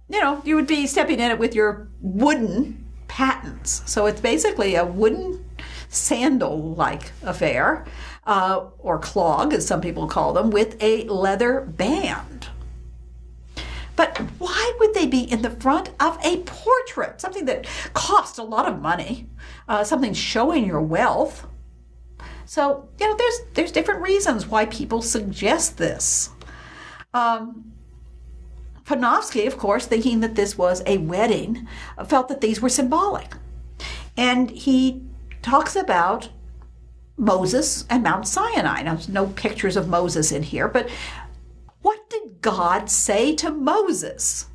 You would be stepping in it with your wooden pattens. So it's basically a wooden sandal-like affair, or clog, as some people call them, with a leather band. But why would they be in the front of a portrait? Something that costs a lot of money, something showing your wealth. So, there's different reasons why people suggest this. Panofsky, of course, thinking that this was a wedding, felt that these were symbolic. And he talks about Moses and Mount Sinai. Now, there's no pictures of Moses in here, but what did God say to Moses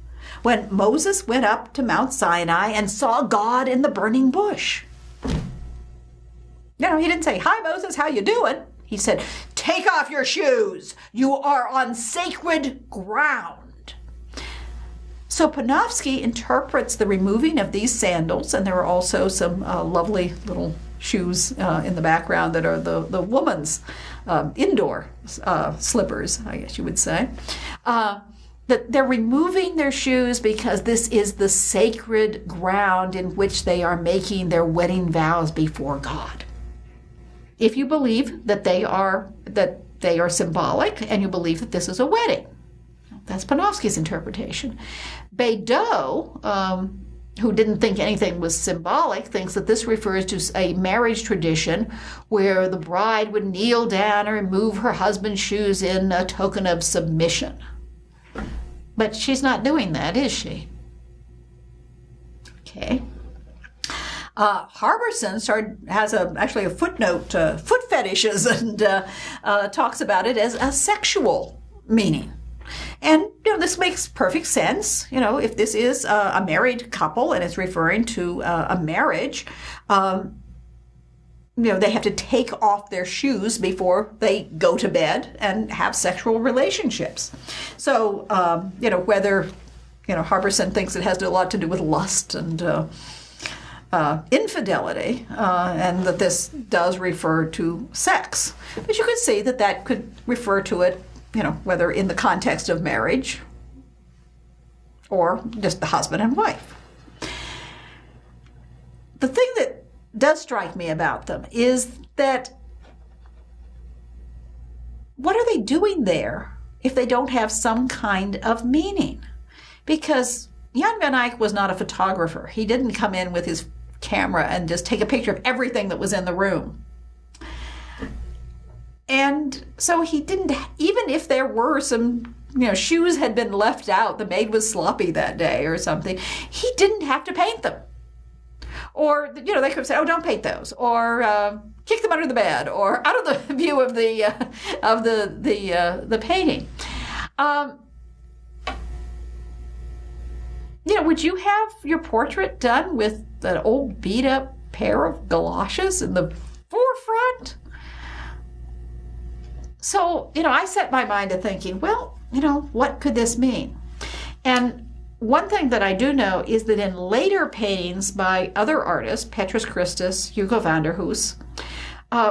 when Moses went up to Mount Sinai and saw God in the burning bush? He didn't say, "Hi, Moses, how you doing?" He said, "Take off your shoes. You are on sacred ground." So Panofsky interprets the removing of these sandals, and there are also some lovely little shoes in the background that are the woman's indoor slippers, I guess you would say. That they're removing their shoes because this is the sacred ground in which they are making their wedding vows before God. If you believe that they are symbolic, and you believe that this is a wedding, that's Panofsky's interpretation. Bedeau, who didn't think anything was symbolic, thinks that this refers to a marriage tradition where the bride would kneel down and remove her husband's shoes in a token of submission. But she's not doing that, is she? Okay. Harbison has actually a footnote, foot fetishes, and talks about it as a sexual meaning. And, this makes perfect sense. If this is a married couple and it's referring to a marriage, they have to take off their shoes before they go to bed and have sexual relationships. So, whether, Harbison thinks it has a lot to do with lust and infidelity, and that this does refer to sex. But you could see that could refer to it, whether in the context of marriage or just the husband and wife. The thing that does strike me about them is that what are they doing there if they don't have some kind of meaning? Because Jan van Eyck was not a photographer. He didn't come in with his camera and just take a picture of everything that was in the room. And so he didn't, even if there were some, shoes had been left out, the maid was sloppy that day or something, he didn't have to paint them. Or, they could have said, oh, don't paint those, or kick them under the bed, or out of the view of the painting. Would you have your portrait done with an old beat-up pair of galoshes in the forefront? So, I set my mind to thinking, well, what could this mean? And one thing that I do know is that in later paintings by other artists, Petrus Christus, Hugo van der Hoos,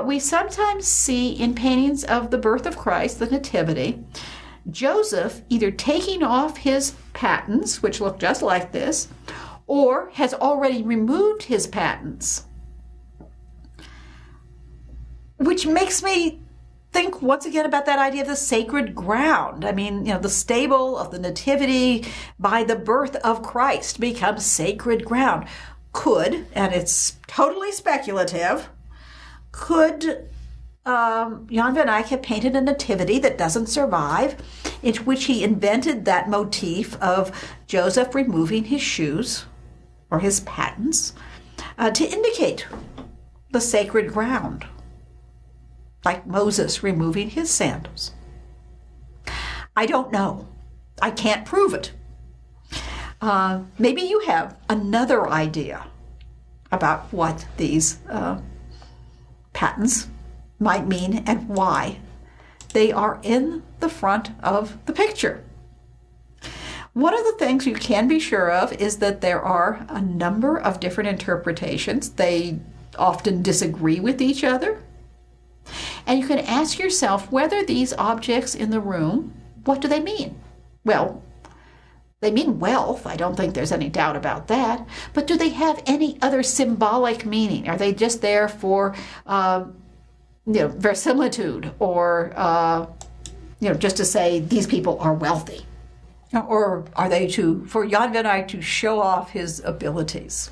we sometimes see in paintings of the birth of Christ, the Nativity, Joseph either taking off his pattens, which look just like this, or has already removed his pattens, which makes me think once again about that idea of the sacred ground. I mean, the stable of the Nativity by the birth of Christ becomes sacred ground. Could, and it's totally speculative, could Jan van Eyck have painted a nativity that doesn't survive, in which he invented that motif of Joseph removing his shoes or his pattens to indicate the sacred ground, like Moses removing his sandals? I don't know. I can't prove it. Maybe you have another idea about what these patterns might mean and why they are in the front of the picture. One of the things you can be sure of is that there are a number of different interpretations. They often disagree with each other. And you can ask yourself whether these objects in the room, what do they mean? Well, they mean wealth. I don't think there's any doubt about that. But do they have any other symbolic meaning? Are they just there for verisimilitude, or just to say these people are wealthy? Or are they for Jan van Eyck to show off his abilities?